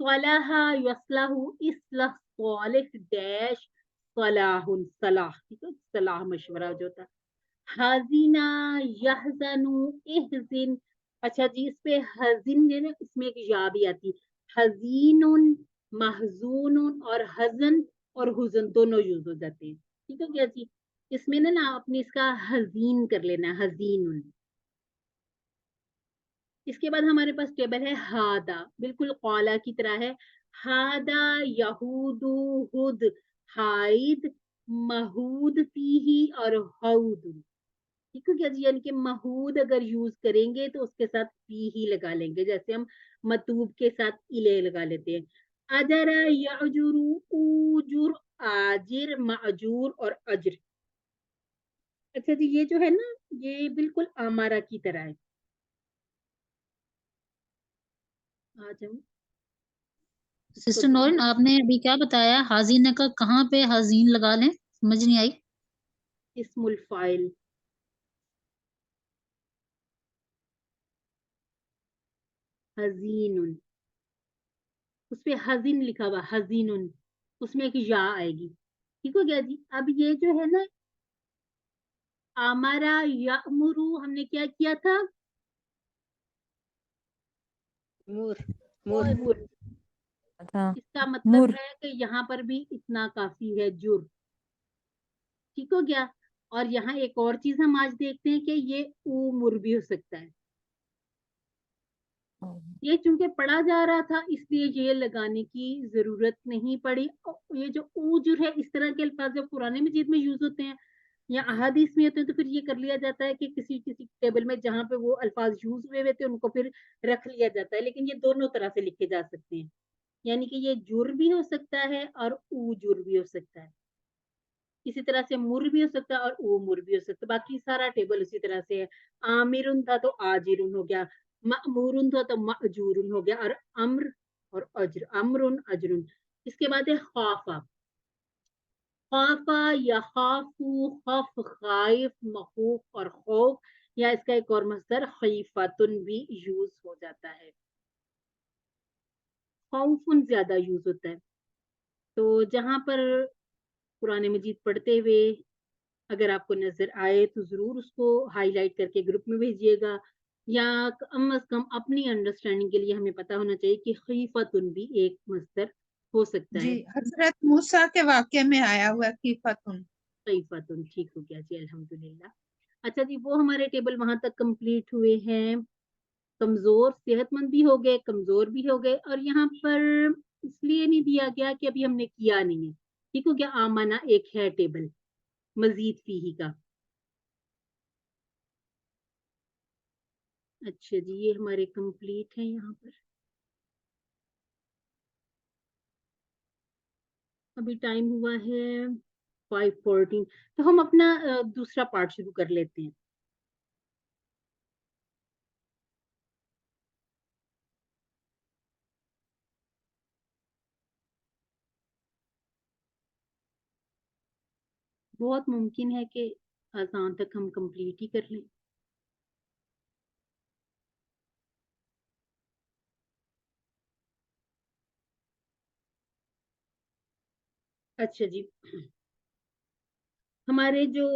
صلح یصلح اصلح صالح ڈیش صلاح صلاح، ٹھیک ہے، صلاح مشورہ جو ہوتا ہے. حزینہ یحزن احزن، اچھا جی اس پہ حزن جو ہے نا اس میں ایک یا بھی آتی، حزین محزون اور حزن اور حزن دونوں یوز ہو جاتے ہیں. ٹھیک ہے کیا جی، اس میں نا آپ نے اس کا حزین کر لینا، حزین. اس کے بعد ہمارے پاس ٹیبل ہے ہادا، بالکل قالا کی طرح ہے. ہادا یہود ہد حائد مہود فیہی اور ہود. ٹھیک ہے کیا جی، یعنی کہ مہود اگر یوز کریں گے تو اس کے ساتھ فی ہی لگا لیں گے، جیسے ہم مطوب کے ساتھ الے لگا لیتے ہیں. اجر یعجر اوجر آجر معجور اور اجر. اچھا جی یہ جو ہے نا یہ بالکل آمارہ کی طرح ہے. آج ہم سسٹر نورن آپ نے ابھی کیا بتایا، حزینہ کا کہاں پہ حزین لگا لیں، سمجھ نہیں آئی. اسم الفائل حزین، اس پہ حزین لکھا ہوا حزین، اس میں ایک یا آئے گی. ٹھیک ہو گیا جی. اب یہ جو ہے نا آمارا یامرو ہم نے کیا کیا تھا، مور مور. اس کا مطلب ہے کہ یہاں پر بھی اتنا کافی ہے، جر. ٹھیک ہو گیا. اور یہاں ایک اور چیز ہم آج دیکھتے ہیں کہ یہ امر بھی ہو سکتا ہے. یہ چونکہ پڑھا جا رہا تھا اس لیے یہ لگانے کی ضرورت نہیں پڑی. یہ جو اوجر ہے اس طرح کے الفاظ جب قرآن مجید میں یوز ہوتے ہیں یا احادیث میں ہوتے ہیں تو پھر یہ کر لیا جاتا ہے کہ کسی ٹیبل میں جہاں پہ وہ الفاظ یوز ہوئے ہوئے تھے ان کو پھر رکھ لیا جاتا ہے. لیکن یہ دونوں طرح سے لکھے جا سکتے ہیں، یعنی کہ یہ جر بھی ہو سکتا ہے اور اوجر بھی ہو سکتا ہے. اسی طرح سے مر بھی ہو سکتا ہے اور او مر بھی ہو سکتا ہے. باقی سارا ٹیبل اسی طرح سے ہے. آمرن تھا تو آجرن ہو گیا، مأمورن تھا تو مأجورن ہو گیا، اور امر اور اجر امرن اجرن. اس کے بعد ہے خوافا، خوافا یا خافو خوف خائف مخوف اور خوف، یا اس کا ایک اور مصدر خیفتن بھی یوز ہو جاتا ہے. خوفن زیادہ یوز ہوتا ہے. تو جہاں پر قرآن مجید پڑھتے ہوئے اگر آپ کو نظر آئے تو ضرور اس کو ہائی لائٹ کر کے گروپ میں بھیجیے گا، یا کم از کم اپنی انڈرسٹینڈنگ کے لیے ہمیں پتا ہونا چاہیے کہ خیفتن بھی ایک مصدر ہو سکتا ہے. جی حضرت موسیٰ کے واقعے میں آیا ہوا خیفتن. خیفتن ٹھیک ہو گیا جی، الحمدللہ. اچھا جی وہ ہمارے ٹیبل وہاں تک کمپلیٹ ہوئے ہیں. کمزور صحت مند بھی ہو گئے، کمزور بھی ہو گئے. اور یہاں پر اس لیے نہیں دیا گیا کہ ابھی ہم نے کیا نہیں ہے. ٹھیک ہو گیا. آمنہ ایک ہے ٹیبل مزید فیہی کا. اچھا جی یہ ہمارے کمپلیٹ ہیں. یہاں پر ابھی ٹائم ہوا ہے 5:14، تو ہم اپنا دوسرا پارٹ شروع کر لیتے ہیں. بہت ممکن ہے کہ آسان تک ہم کمپلیٹ ہی کر لیں. اچھا جی ہمارے جو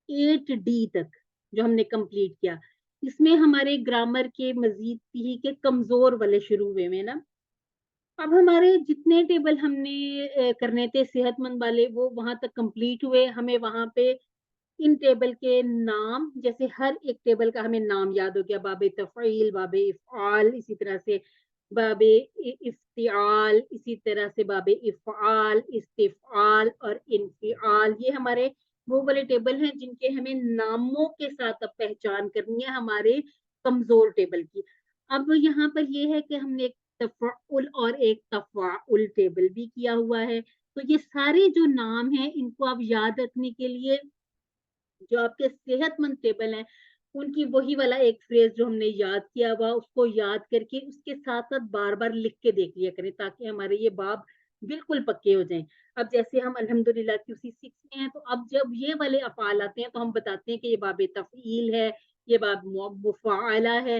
8D تک جو ہم نے کمپلیٹ کیا، اس میں ہمارے گرامر کے مزید فیہی کے کمزور والے شروع ہوئے میں نا. اب ہمارے جتنے ٹیبل ہم نے کرنے تھے صحت مند والے وہ وہاں تک کمپلیٹ ہوئے. ہمیں وہاں پہ ان ٹیبل کے نام، جیسے ہر ایک ٹیبل کا ہمیں نام یاد ہو گیا، باب تفعیل، باب افعال، اسی طرح سے باب افتعال، اسی طرح سے باب افعال، استفعال اور انفعال. یہ ہمارے وہ والے ٹیبل ہیں جن کے ہمیں ناموں کے ساتھ اب پہچان کرنی ہے ہمارے کمزور ٹیبل کی. اب یہاں پر یہ ہے کہ ہم نے ایک تفعل اور ایک تفاعل ٹیبل بھی کیا ہوا ہے. تو یہ سارے جو نام ہیں ان کو آپ یاد رکھنے کے لیے جو آپ کے صحت مند ٹیبل ہیں ان کی وہی والا ایک فریز جو ہم نے یاد کیا ہوا اس کو یاد کر کے اس کے ساتھ ساتھ بار بار لکھ کے دیکھ لیا کریں تاکہ ہمارے یہ باب بالکل پکے ہو جائیں. اب جیسے ہم الحمدللہ QC 6 میں ہیں تو اب جب یہ والے افعال آتے ہیں تو ہم بتاتے ہیں کہ یہ باب تفعیل ہے، یہ باب مفاعلہ ہے.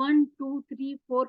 1 2 3 4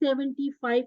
75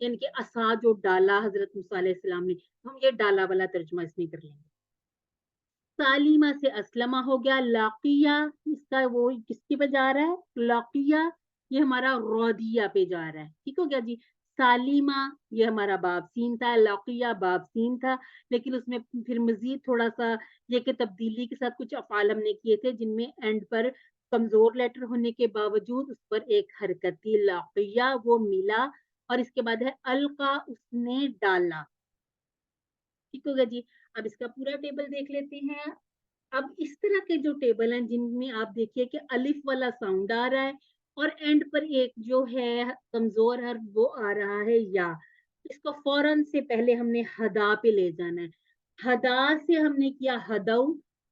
یعنی کہ عصا جو ڈالا حضرت موسیٰ علیہ السلام نے, ہم یہ ڈالا والا ترجمہ اس میں کر لیں گے. سالیمہ سے اسلمہ ہو گیا. لاقیہ اس کا وہ کس کی پہ جا رہا ہے؟ لاقیہ یہ ہمارا رودیہ پہ جا رہا ہے. ٹھیک ہو گیا جی. سالیمہ یہ ہمارا باب سین تھا, لاقیہ باب سین تھا, لیکن اس میں پھر مزید تھوڑا سا یہ کہ تبدیلی کے ساتھ کچھ افعال ہم نے کیے تھے جن میں اینڈ پر کمزور لیٹر ہونے کے باوجود اس پر ایک حرکت تھی. لاقیہ وہ ملا, اور اس کے بعد ہے القا اس نے ڈالا. ٹھیک ہو گیا جی. اب اس کا پورا ٹیبل دیکھ لیتے ہیں. اب اس طرح کے جو ٹیبل ہیں جن میں آپ دیکھیے کہ الف والا ساؤنڈ آ رہا ہے اور اینڈ پر ایک جو ہے کمزور حرف وہ آ رہا ہے یا, اس کو فوراً سے پہلے ہم نے ہدا پہ لے جانا ہے. ہدا سے ہم نے کیا ہدو,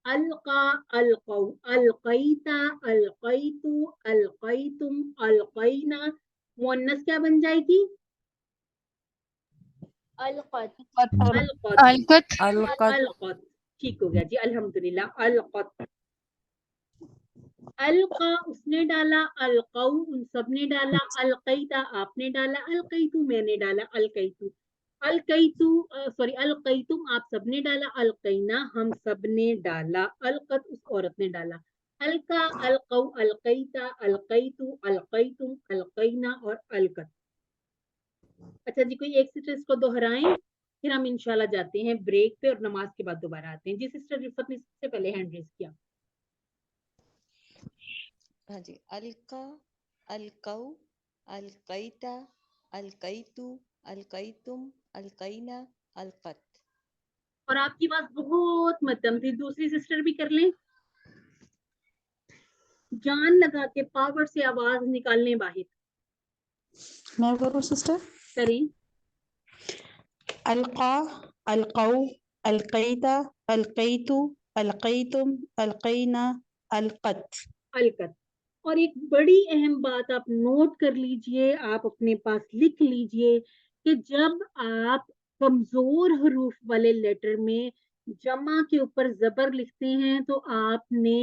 القا القو, القیتا القیتو, القیتم القینا. مؤنث کیا بن جائے گی؟ القت. القت القت القت القت. ٹھیک ہو گیا جی, الحمدللہ. القت. القا اس نے ڈالا, القو ان سب نے ڈالا, القیتا آپ نے ڈالا, القیتو میں نے ڈالا, القیتو القیتو سوری القیتم آپ سب نے ڈالا, القینا ہم سب نے ڈالا, القت اس عورت نے ڈالا. القا القو القیتا القیتو القیتم القینا اور القت. اچھا جی, کوئی ایک سسٹر اس کو دہرائیں, پھر ہم انشاءاللہ جاتے ہیں بریک پہ اور نماز کے بعد دوبارہ آتے ہیں. جی سسٹر رفت نے سب سے پہلے ہینڈ ریز کیا. ہاں جی. القا, القو, القیتا, القیتو, القیتم, القینا, القت. اور آپ کی بات بہت مدم تھی, دوسری سسٹر بھی کر لیں, جان لگا کے پاور سے آواز نکالنے باہر میں کروں سسٹر. کریں. القا, القو, القیتا, القیتو, القیتم, القینا, القت. القت. اور ایک بڑی اہم بات آپ نوٹ کر لیجئے, آپ اپنے پاس لکھ لیجئے کہ جب آپ کمزور حروف والے لیٹر میں جمع کے اوپر زبر لکھتے ہیں تو آپ نے,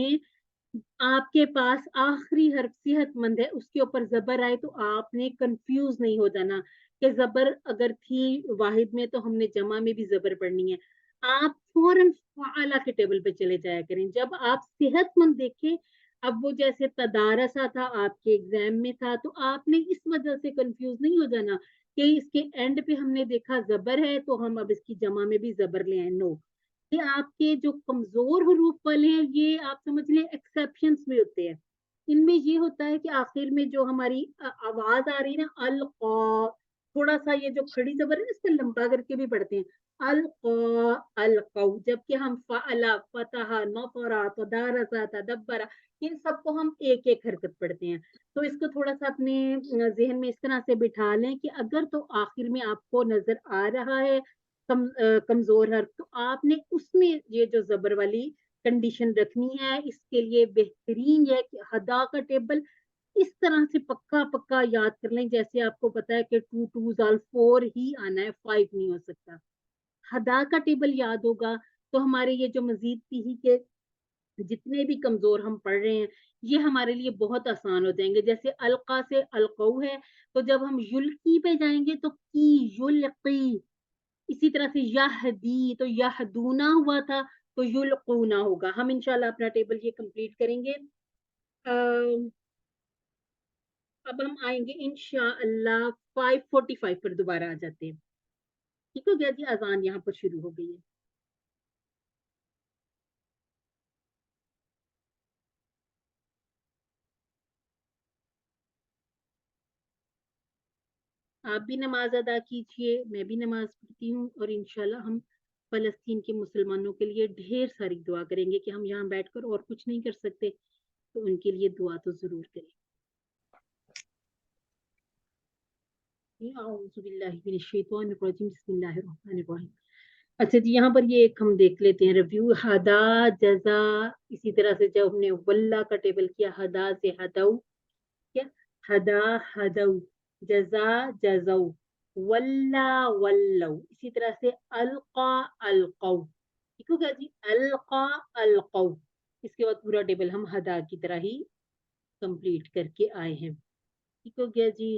آپ کے پاس آخری حرف صحت مند ہے اس کے اوپر زبر آئے تو آپ نے کنفیوز نہیں ہو جانا کہ زبر اگر تھی واحد میں تو ہم نے جمع میں بھی زبر پڑھنی ہے. آپ فوراً فعلا کے ٹیبل پہ چلے جایا کریں. جب آپ صحت مند دیکھیں, اب وہ جیسے تدارسا تھا آپ کے ایگزام میں تھا, تو آپ نے اس وجہ سے کنفیوز نہیں ہو جانا کہ اس کے اینڈ پہ ہم نے دیکھا زبر ہے تو ہم اب اس کی جمع میں بھی زبر لے آئیں. نو, یہ آپ کے جو کمزور حروف والے ہیں یہ آپ سمجھ لیں ایکسیپشنز میں ہوتے ہیں. ان میں یہ ہوتا ہے کہ آخر میں جو ہماری آواز آ رہی ہے نا, القا, تھوڑا سا یہ جو کھڑی زبر ہے اس پہ لمبا کر کے بھی پڑھتے ہیں, القا القو, جبکہ ہم فعلا, فتح, نفرا, تدارسا, تدبرا, ان سب کو ہم ایک ایک حرکت پڑھتے ہیں. تو اس کو تھوڑا سا اپنے ذہن میں اس طرح سے بٹھا لیں کہ اگر تو آخر میں آپ کو نظر آ رہا ہے کمزور حرف تو آپ نے اس میں یہ جو زبر والی کنڈیشن رکھنی ہے. اس کے لیے بہترین ہے کہ ہدا کا ٹیبل اس طرح سے پکا پکا یاد کر لیں جیسے آپ کو پتا ہے کہ 2 2 4 ہی آنا ہے, 5 نہیں ہو سکتا. ہدا کا ٹیبل یاد ہوگا تو ہمارے یہ جو مزید پیہی کے جتنے بھی کمزور ہم پڑھ رہے ہیں یہ ہمارے لیے بہت آسان ہو جائیں گے. جیسے القا سے القو ہے تو جب ہم یلقی پہ جائیں گے تو کی یلقی, اسی طرح سے یہدی تو یہدونا ہوا تھا تو یلقونا ہوگا. ہم انشاءاللہ اپنا ٹیبل یہ کمپلیٹ کریں گے. اب ہم آئیں گے انشاءاللہ 5:45 پر دوبارہ آ جاتے ہیں. ٹھیک ہو گیا جی, اذان یہاں پر شروع ہو گئی ہے. آپ بھی نماز ادا کیجئے, میں بھی نماز پڑھتی ہوں, اور انشاءاللہ ہم فلسطین کے مسلمانوں کے لیے ڈھیر ساری دعا کریں گے کہ ہم یہاں بیٹھ کر اور کچھ نہیں کر سکتے تو ان کے لیے دعا تو ضرور کریں. اعوذ باللہ من الشیطان الرجیم, بسم اللہ الرحمن الرحیم. اچھا جی, یہاں پر یہ ایک ہم دیکھ لیتے ہیں ریویو. ہدا, جزا, اسی طرح سے جب ہم نے واللہ کا ٹیبل کیا, ہدا سے ہدو, کیا ہدا ہدو, جزا جزو, ولا ولو, اسی طرح سے القا القو. ٹھیک ہو گیا جی, القا القو. اس کے بعد پورا ٹیبل ہم ہدا کی طرح ہی کمپلیٹ کر کے آئے ہیں. ٹھیک ہو گیا جی.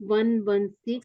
116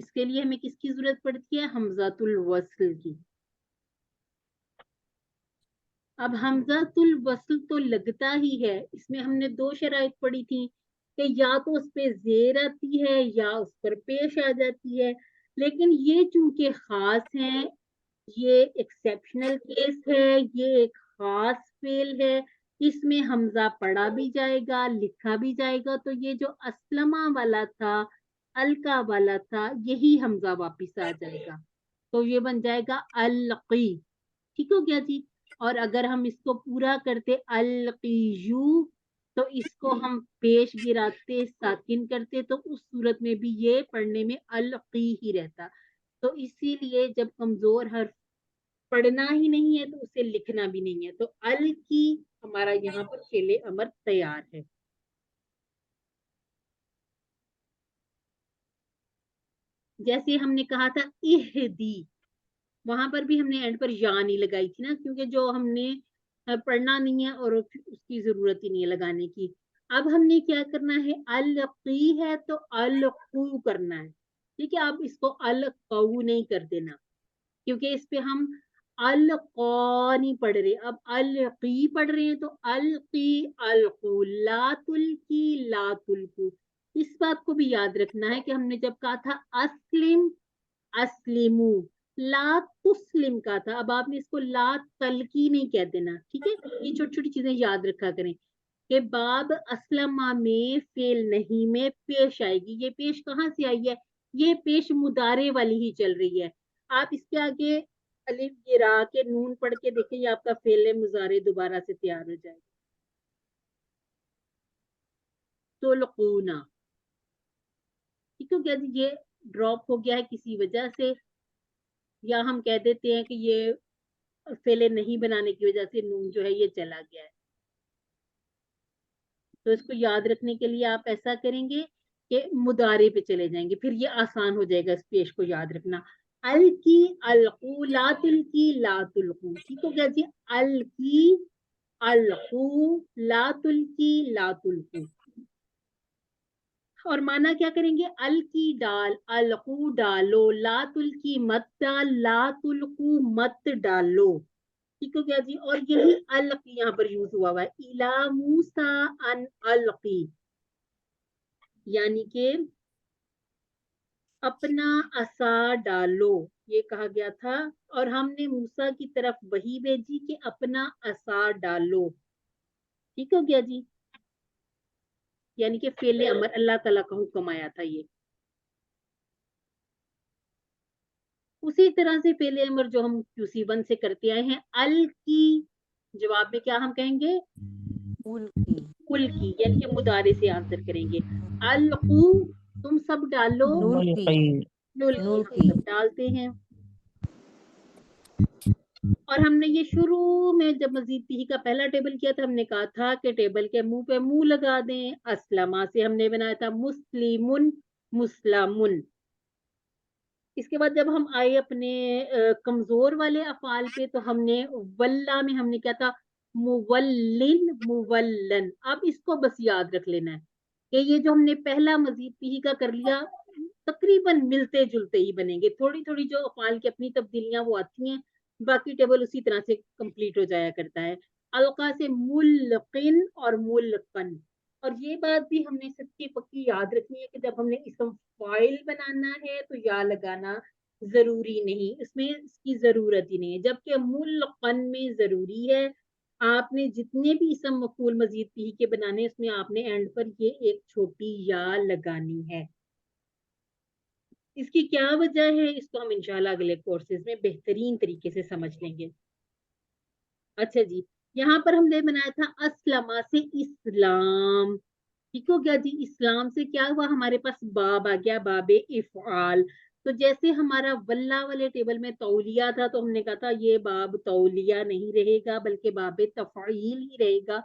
اس کے لیے ہمیں کس کی ضرورت پڑتی ہے؟ حمزۃ الوصل کی. اب حمزۃ الوصل تو لگتا ہی ہے، اس میں ہم نے 2 شرائط پڑھی تھی کہ یا تو اس پہ زیر آتی ہے یا اس پر پیش آ جاتی ہے، لیکن یہ چونکہ خاص ہیں، یہ ایکسیپشنل کیس ہے، یہ ایک خاص فعل ہے، اس میں حمزہ پڑھا بھی جائے گا، لکھا بھی جائے گا، تو یہ جو اسلمہ والا تھا، القا والا تھا، یہی حمزہ واپس آ جائے گا، تو یہ بن جائے گا القی. ٹھیک ہو گیا جی. اور اگر ہم اس کو پورا کرتے القیو، تو اس کو ہم پیش گراتے ساکن کرتے، تو اس صورت میں بھی یہ پڑھنے میں القی ہی رہتا. تو اسی لیے جب کمزور حرف پڑھنا ہی نہیں ہے تو اسے لکھنا بھی نہیں ہے، تو القی ہمارا یہاں پر فعل امر تیار ہے. جیسے ہم نے کہا تھا اہدی، وہاں پر بھی ہم نے اینڈ پر یا نہیں لگائی تھی نا، کیونکہ جو ہم نے پڑھنا نہیں ہے اور اس کی ضرورت ہی نہیں ہے لگانے کی. اب ہم نے کیا کرنا ہے؟ القی ہے تو القو کرنا ہے. ٹھیک ہے، اب اس کو القو نہیں کر دینا، کیونکہ اس پہ ہم القا نہیں پڑھ رہے، اب القی پڑھ رہے ہیں، تو القی القو، لا تلقی لا تلقو. اس بات کو بھی یاد رکھنا ہے کہ ہم نے جب کہا تھا اسلم اسلمو، لا تسلم کا تھا، اب آپ نے اس کو لا تلقی نہیں کہہ دینا. ٹھیک ہے، یہ چھوٹی چھوٹی چیزیں یاد رکھا کریں کہ باب اسلمہ میں فعل نہیں میں پیش آئے گی. یہ پیش کہاں سے آئی ہے؟ یہ پیش مضارع والی ہی چل رہی ہے. آپ اس کے آگے الف گرا کے نون پڑھ کے دیکھیں، یہ آپ کا فعل مضارع دوبارہ سے تیار ہو جائے گا. تلقونا. ٹھیک ہو گیا جی. یہ ڈراپ ہو گیا ہے کسی وجہ سے، یا ہم کہہ دیتے ہیں کہ یہ فعل نہیں بنانے کی وجہ سے نون جو ہے یہ چلا گیا ہے. تو اس کو یاد رکھنے کے لیے آپ ایسا کریں گے کہ مضارع پہ چلے جائیں گے، پھر یہ آسان ہو جائے گا اس پیش کو یاد رکھنا. الکی القو لا تلقی لا تلقو. ٹھیک ہو گیا جی. الکی القو لا تلقی لا تلقو. اور معنی کیا کریں گے؟ الکی ڈال، القو ڈالو، لا تلقی مت ڈال، لا تلقو مت ڈالو. ٹھیک ہو گیا جی. اور یہی القی یہاں پر یوز ہوا ہوا ہے، الا موسیٰ ان القی، یعنی کہ اپنا عصا ڈالو، یہ کہا گیا تھا. اور ہم نے موسیٰ کی طرف وحی بھیجی کہ اپنا عصا ڈالو. ٹھیک ہو گیا جی. یعنی کہ فعل امر اللہ تعالیٰ کا حکم آیا تھا یہ. اسی طرح سے فعل امر جو ہم QC1 سے کرتے آئے ہیں، ال کی جواب میں کیا ہم کہیں گے؟ کل کی، یعنی کہ مضارع سے آنسر کریں گے. القو تم سب ڈالو، نلقی ہم سب ڈالتے ہیں. اور ہم نے یہ شروع میں جب مزید پیہی کا پہلا ٹیبل کیا تھا، ہم نے کہا تھا کہ ٹیبل کے منہ پہ منہ لگا دیں. اسلمہ سے ہم نے بنایا تھا مسلمن مسلمن. اس کے بعد جب ہم آئے اپنے کمزور والے افعال پہ، تو ہم نے ولہ میں ہم نے کیا تھا؟ مولن مولن. اب اس کو بس یاد رکھ لینا ہے کہ یہ جو ہم نے پہلا مزید پیہی کا کر لیا تقریباً ملتے جلتے ہی بنیں گے. تھوڑی تھوڑی جو افعال کی اپنی تبدیلیاں وہ آتی ہیں، باقی ٹیبل اسی طرح سے کمپلیٹ ہو جایا کرتا ہے. القا سے ملقن اور ملقن. اور یہ بات بھی ہم نے سچی پکی یاد رکھنی ہے کہ جب ہم نے اسم فاعل بنانا ہے تو یا لگانا ضروری نہیں، اس میں اس کی ضرورت ہی نہیں ہے، جبکہ ملقن میں ضروری ہے. آپ نے جتنے بھی اسم مفعول مزید پیہی کے بنانے، اس میں آپ نے اینڈ پر یہ ایک چھوٹی یا لگانی ہے. اس کی کیا وجہ ہے، اس کو ہم انشاءاللہ اگلے کورسز میں بہترین طریقے سے سمجھ لیں گے. اچھا جی، یہاں پر ہم نے بنایا تھا اسلمہ سے اسلام. ٹھیک ہو گیا جی. اسلام سے کیا ہوا؟ ہمارے پاس باب آ گیا، باب افعال. تو جیسے ہمارا ولہ والے ٹیبل میں تولیہ تھا، تو ہم نے کہا تھا یہ باب تولیہ نہیں رہے گا بلکہ باب تفعیل ہی رہے گا.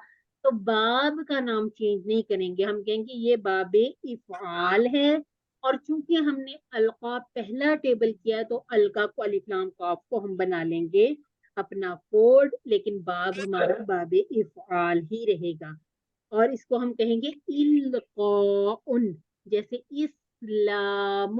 تو باب کا نام چینج نہیں کریں گے، ہم کہیں گے یہ باب افعال ہے. اور چونکہ ہم نے القا پہلا ٹیبل کیا ہے، تو القا کو الف لام قاف کو ہم بنا لیں گے اپنا کوڈ، لیکن باب ہمارا باب افعال ہی رہے گا. اور اس کو ہم کہیں گے القاء، جیسے اسلام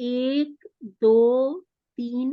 1 2 3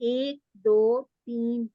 1 2 3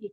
1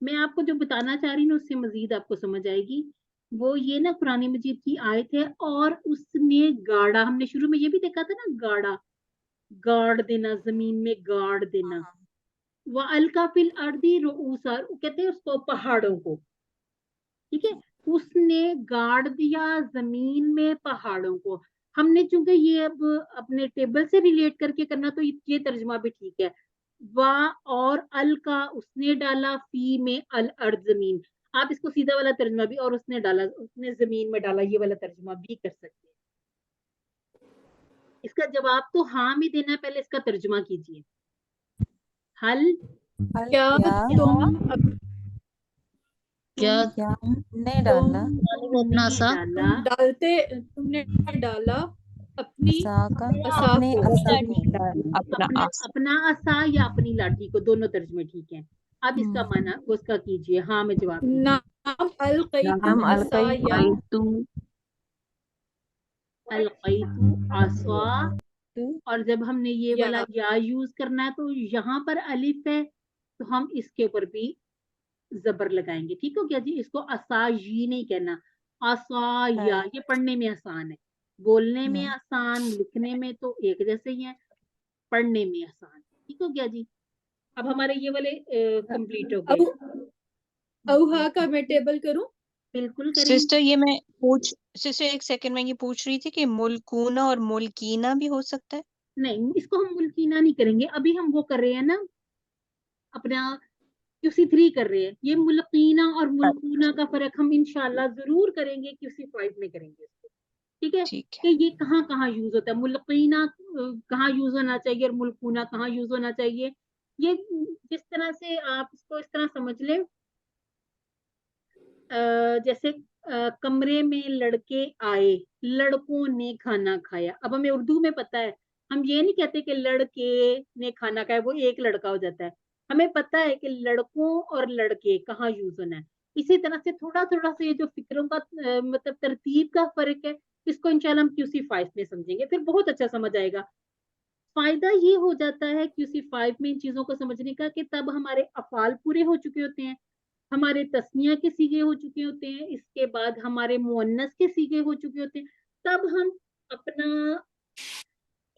میں آپ کو جو بتانا چاہ رہی ہوں اس سے مزید آپ کو سمجھ آئے گی. وہ یہ نا قرآن مجید کی آیت ہے, اور اس نے گاڑا, ہم نے شروع میں یہ بھی دیکھا تھا نا, گاڑا, گاڑ دینا, زمین میں گاڑ دینا. وَأَلْقَى فِي الْأَرْضِ رُؤُوسًا, کہتے ہیں اس کو پہاڑوں کو, ٹھیک ہے, اس نے گاڑ دیا زمین میں پہاڑوں کو. ہم نے چونکہ یہ اب اپنے ٹیبل سے ریلیٹ کر کے کرنا تو یہ ترجمہ بھی ٹھیک ہے. وا اور القا, اس نے ڈالا, فی میں الارض, زمین. آپ اس کو سیدھا والا ترجمہ بھی, اور اس نے ڈالا, اس نے زمین میں ڈالا, یہ والا ترجمہ بھی کر سکتے ہیں. اس کا جواب تو ہاں میں دینا ہے, پہلے اس کا ترجمہ کیجیے. حل کیا تم کیا نہیں ڈالا, تم نے ڈالا, ڈالتے, تم نے ڈالا اپنی عصا کا, عصا اپنے کو, عصا کو, اپنا عصا یا اپنی لاٹھی کو, دونوں ترجمے ٹھیک ہیں. اب اس کا معنی اس کا کیجیے, ہاں میں جواب دیجیے. نعم القیت نعم عصایا, القیت عصا. اور جب ہم نے یہ والا یا یوز کرنا ہے تو یہاں پر الف ہے, تو ہم اس کے اوپر بھی زبر لگائیں گے. ٹھیک ہو گیا جی. اس کو عصا جی نہیں کہنا, عصا یا. یہ پڑھنے میں آسان ہے, بولنے میں آسان, لکھنے میں تو ایک جیسے ہی ہے, پڑھنے میں آسان. ٹھیک ہو گیا جی. اب ہمارے یہ والے کمپلیٹ ہو گئے. اوہا کا میں ٹیبل کروں؟ بالکل کریں. سسٹر ایک سیکنڈ, میں یہ پوچھ رہی تھی کہ ملکونا اور ملکینا بھی ہو سکتا ہے؟ نہیں, اس کو ہم ملکینا نہیں کریں گے. ابھی ہم وہ کر رہے ہیں نا, اپنا QC3 کر رہے ہیں. یہ ملقینا اور ملکونا کا فرق ہم انشاءاللہ ضرور کریں گے, QC5 میں کریں گے اس کو. ٹھیک ہے, کہ یہ کہاں کہاں یوز ہوتا ہے, ملقینا کہاں یوز ہونا چاہیے اور ملکونا کہاں یوز ہونا چاہیے. یہ جس طرح سے آپ اس کو اس طرح سمجھ لیں, جیسے کمرے میں لڑکے آئے, لڑکوں نے کھانا کھایا. اب ہمیں اردو میں پتا ہے, ہم یہ نہیں کہتے کہ لڑکے نے کھانا کھایا, وہ ایک لڑکا ہو جاتا ہے. ہمیں پتا ہے کہ لڑکوں اور لڑکے کہاں یوز ہونا ہے. اسی طرح سے تھوڑا تھوڑا سے یہ جو فکروں کا مطلب ترتیب کا فرق ہے, اس کو انشاءاللہ ہم QC5 میں سمجھیں گے, پھر بہت اچھا سمجھ آئے گا. فائدہ یہ ہو جاتا ہے QC5 میں ان چیزوں کو سمجھنے کا کہ تب ہمارے افعال پورے ہو چکے ہوتے ہیں, ہمارے تسنیہ کے سیغے ہو چکے ہوتے ہیں, اس کے بعد ہمارے مؤنث کے سیغے ہو چکے ہوتے ہیں. تب ہم اپنا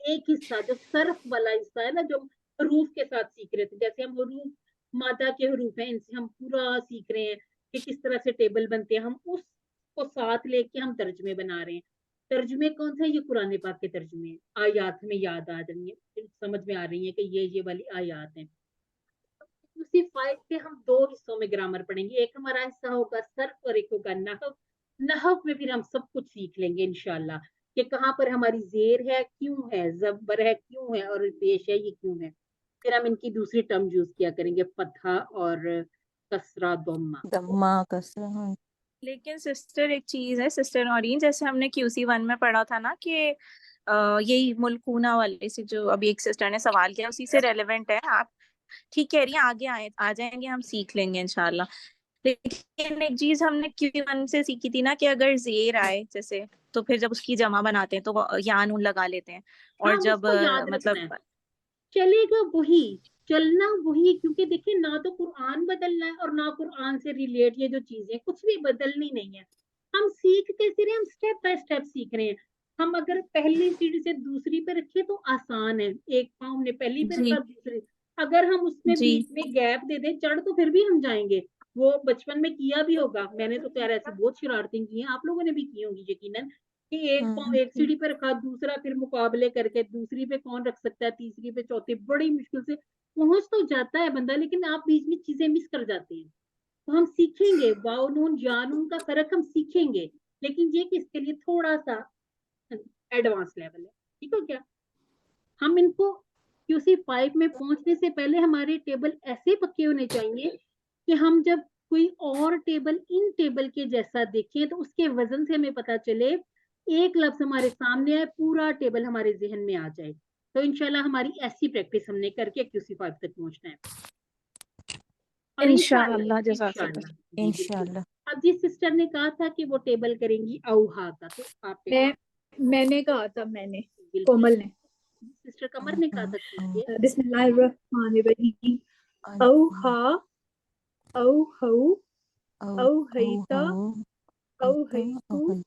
ایک حصہ جو صرف والا حصہ ہے نا, جو حروف کے ساتھ سیکھ رہے تھے, جیسے ہم حروف مادہ کے حروف ہیں, ان سے ہم پورا سیکھ رہے ہیں کہ کس طرح سے ٹیبل بنتے ہیں, ہم اس کو ساتھ لے کے ہم ترجمے بنا رہے ہیں. ترجمے کون سے ہیں؟ یہ قرآن پاک کے ترجمے ہیں. آیات میں یاد آ رہی ہیں, سمجھ میں آ رہی ہیں کہ یہ والی آیات ہیں. QC5 کے ہم دو حصوں میں گرامر پڑھیں گے, ایک ہمارا حصہ ہوگا صرف اور ایک ہوگا نحو. نحو میں پھر ہم سب کچھ سیکھ لیں گے انشاءاللہ, کہ کہاں پر ہماری زیر ہے, کیوں ہے, زبر ہے, کیوں ہے, اور پیش ہے, یہ کیوں ہے. پھر ہم ان کی دوسری ٹرم یوز کیا کریں گے, فتحہ اور کسرہ, دمہ, کسرہ. لیکن سسٹر ایک چیز ہے سسٹر نورین, جیسے ہم نے QC1 میں پڑھا تھا نا کہ یہی ملکونا والے سے جو ابھی ایک سسٹر نے سوال کیا, اسی سے ریلیونٹ ہے. آپ ٹھیک کہہ رہی ہیں, آگے آ جائیں گے, ہم سیکھ لیں گے انشاءاللہ. لیکن ایک چیز ہم نے QC1 سے سیکھی تھی نا کہ اگر زیر آئے جیسے, تو پھر جب اس کی جمع بناتے ہیں تو یا نون لگا لیتے ہیں, اور جب مطلب چلے گا وہی, چلنا وہی, کیونکہ دیکھیں نہ تو قرآن بدلنا ہے اور نہ قرآن سے ریلیٹ یہ جو چیزیں کچھ بھی بدلنی نہیں ہے. ہم سیکھتے رہے, ہم سٹیپ بائی سٹیپ سیکھ رہے ہیں. ہم اگر پہلی سیڑھی سے دوسری پہ رکھے تو آسان ہے, ایک پاؤں ہم نے پہلی پہ رکھا, دوسری. اگر ہم اس میں بیچ میں گیپ دے دیں, چڑھ تو پھر بھی ہم جائیں گے. وہ بچپن میں کیا بھی ہوگا, میں نے تو خیر ایسی بہت شرارتیں کی ہیں, آپ لوگوں نے بھی کی ہوں گی یقیناً, کہ ایک پاؤں ایک سیڑھی پہ رکھا, دوسرا پھر مقابلے کر کے دوسری پہ کون رکھ سکتا ہے, تیسری پہ, چوتھی, بڑی مشکل سے پہنچ تو جاتا ہے بندہ, لیکن آپ بیچ میں چیزیں مس کر جاتے ہیں. تو ہم سیکھیں گے, واو نون یا نون کا فرق ہم سیکھیں گے, لیکن یہ کہ اس کے لیے تھوڑا سا ایڈوانس لیول ہے. ٹھیک ہو کیا؟ ہم ان کو QC5 میں پہنچنے سے پہلے ہمارے ٹیبل ایسے پکے ہونے چاہیے کہ ہم جب کوئی اور ٹیبل ان ٹیبل کے جیسا دیکھیں تو اس کے وزن سے ہمیں پتا چلے, ایک لفظ ہمارے سامنے آئے, پورا ٹیبل ہمارے ذہن میں آ جائے. تو انشاءاللہ ہماری ایسی پریکٹس ہم نے کر کے QC5 تک پہنچنا ہے. اور انشاءاللہ اب جس سسٹر نے کہا تھا کہ وہ ٹیبل کریں گی اوہا کا, تو آپ میں نے کہا تھا, میں نے, کومل نے, سسٹر قمر نے کہا تھا. بسم اللہ الرحمن الرحیم. اوہا أوهو أو أوهيت أوهو أوهيت أوهيت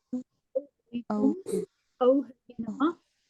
أوهيتم أوهينا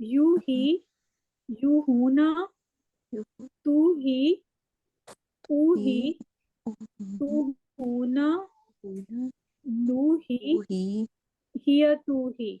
يوهي يوهونا توهي أوهي توهونا نوهي توهي هي توهي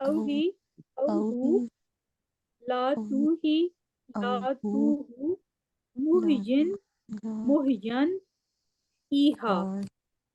أوهي أوهو أوهي لا توهي لا أوهو توهو لا مهجن لا مهجن إيها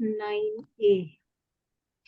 9A,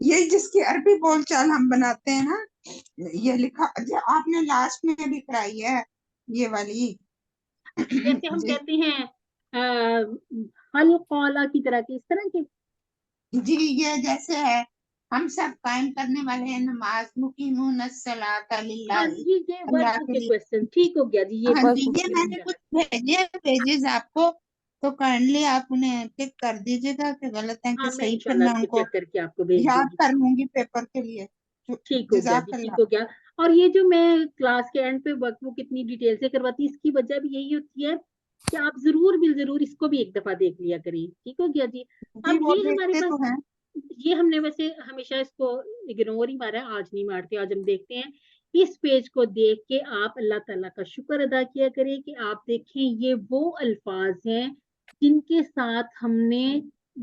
یہ جس کی عربی بول چال ہم بناتے ہیں نا، یہ لکھا آپ نے لاسٹ میں بھی کرائی ہے یہ والی. جیسے ہم جی کہتے ہیں حل قولا کی طرح کی، اس طرح کے. جی یہ جیسے ہے ہم سب قائم کرنے والے ہیں نماز، مقیمون الصلاۃ للہ، ہاں جی، یہ ورک اللہ بک کے کے لیے. کوشچن ٹھیک ہو گیا جی، یہ ہاں جی، ٹھیک یہ ہے میں نے انشاءاللہ. کچھ بھیجے پیجز آپ کو، تو کائنڈلی آپ انہیں ٹک کر دیجیے گا کہ غلط ہیں کہ ہاں میں صحیح، پھر انشاءاللہ میں اس ان کو کو چیک کر کے آپ کو بھیج دوں یاد گی. کر لوں گی پیپر کے لیے. ٹھیک ہو گیا جی، جزاک ٹھیک اللہ. ہو گیا. اور یہ جو میں کلاس کے اینڈ پہ ورک بک اتنی ڈیٹیل سے کرواتی اس کی وجہ بھی یہی ہوتی ہے کہ آپ ضرور بالضرور اس کو بھی ایک دفعہ دیکھ لیا کریں. ٹھیک ہو گیا جی. جی اب وہ یہ ہمارے دیکھتے تو پاس، ہیں. یہ ہم نے ویسے ہمیشہ اس کو اگنور ہی مارا ہے، آج نہیں مارتے. آج ہم دیکھتے ہیں اس پیج کو دیکھ کے آپ اللہ تعالیٰ کا شکر ادا کیا کریں کہ آپ دیکھیں یہ وہ الفاظ ہیں جن کے ساتھ ہم نے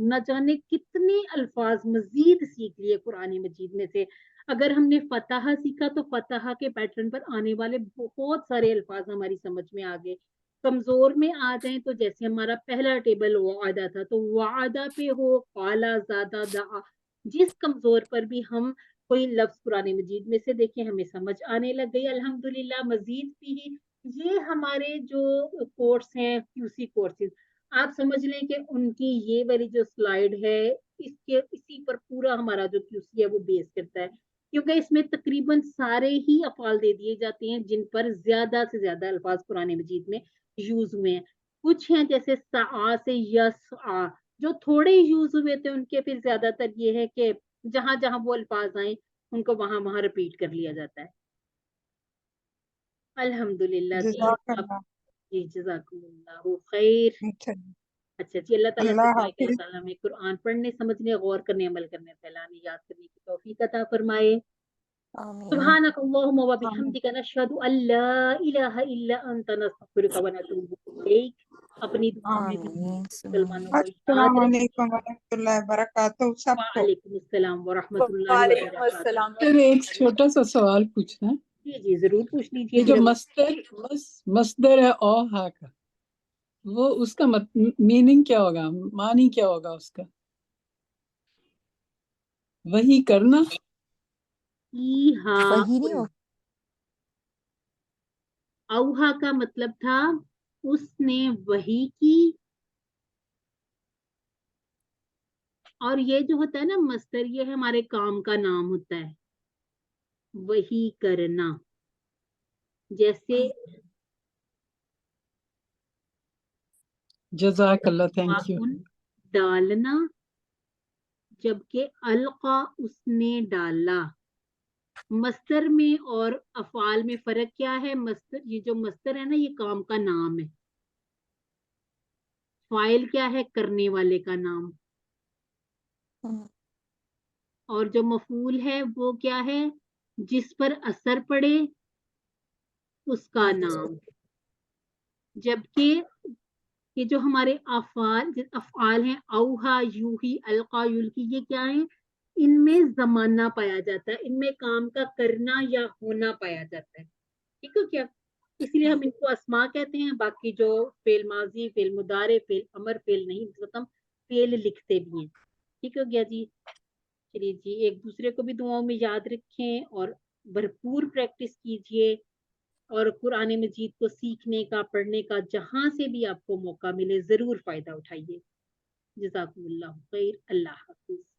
نہ جانے کتنے الفاظ مزید سیکھ لیے قرآن مجید میں سے. اگر ہم نے فتح سیکھا تو فتح کے پیٹرن پر آنے والے بہت سارے الفاظ ہماری سمجھ میں آ گئے. کمزور میں آ جائیں تو جیسے ہمارا پہلا ٹیبل وعدہ تھا تو وعدہ پہ ہو، قالا، زادہ، دعا، جس کمزور پر بھی ہم کوئی لفظ قرآن مجید میں سے دیکھیں ہمیں سمجھ آنے لگ گئی الحمدللہ. مزید بھی یہ ہمارے جو کورس ہیں QC کورسز، آپ سمجھ لیں کہ ان کی یہ والی جو سلائیڈ ہے اسی پر پورا ہمارا جو QC ہے وہ بیس کرتا ہے، کیونکہ اس میں تقریباً سارے ہی افعال دے دیے جاتے ہیں جن پر زیادہ سے زیادہ الفاظ قرآن مجید میں یوز ہوئے ہیں. کچھ ہیں جیسے سعا سے یسعا جو تھوڑے یوز ہوئے تھے، ان کے پھر زیادہ تر یہ ہے کہ جہاں جہاں وہ الفاظ آئیں ان کو وہاں وہاں ریپیٹ کر لیا جاتا ہے. الحمدللہ جی. جزاک اب اللہ. جی جزاکم اللہ خیر. اچھا اچھا جی، اللہ تعالیٰ سے اللہ دعا ہے کہ اللہ حافظ. تعالیٰ ہمیں قرآن پڑھنے، سمجھنے، غور کرنے، عمل کرنے، پھیلانے، یاد کرنے کی توفیق عطا فرمائے. آمین. سبحانک اللہم و آمین. بحمدک نشہد ان لا الہ الا انت نستغفرک و نتوب الیک. اپنی دعا میں بھی آمین. مسلمانوں کو السلام یاد رکھیں. علیکم ورحمۃ اللہ وبرکاتہ سب کو. وعلیکم السلام ورحمۃ اللہ وعلیکم وبرکاتہ. السلام. پھر ایک چھوٹا سا سوال پوچھنا ہے. جی جی ضرور پوچھ لیجیے. یہ جو پھر مصدر ہے اوہا کا، وہ اس کا میننگ کیا ہوگا، معنی کیا ہوگا اس کا؟ وہی کرنا. وہی نہیں ہو. اوہا کا مطلب تھا اس نے وحی کی، اور یہ جو ہوتا ہے نا مصدر، یہ ہمارے کام کا نام ہوتا ہے، وہی کرنا. جیسے جزاک اللہ، تھینک یو. ڈالنا، جبکہ القا اس نے ڈالا. مصدر میں اور افعال میں فرق کیا ہے؟ مصدر، یہ جو مصدر ہے نا یہ کام کا نام ہے. فاعل کیا ہے؟ کرنے والے کا نام. اور جو مفعول ہے وہ کیا ہے؟ جس پر اثر پڑے اس کا نام. جبکہ یہ جو ہمارے افعال ہیں، اوہا، یوہی، القا، یلقی، یہ کیا ہیں؟ ان میں زمانہ پایا جاتا ہے، ان میں کام کا کرنا یا ہونا پایا جاتا ہے. ٹھیک ہے کیا؟ اس لیے ہم ان کو اسما کہتے ہیں. باقی جو فعل ماضی، فعل مضارع، فعل امر، فعل نہیں، مطلب ہم فعل لکھتے بھی ہیں. ٹھیک ہو گیا جی. چلیے جی، ایک دوسرے کو بھی دعاؤں میں یاد رکھیں اور بھرپور پریکٹس کیجئے، اور قرآن مجید کو سیکھنے کا، پڑھنے کا جہاں سے بھی آپ کو موقع ملے ضرور فائدہ اٹھائیے. جزاکم اللہ خیر. اللہ حافظ.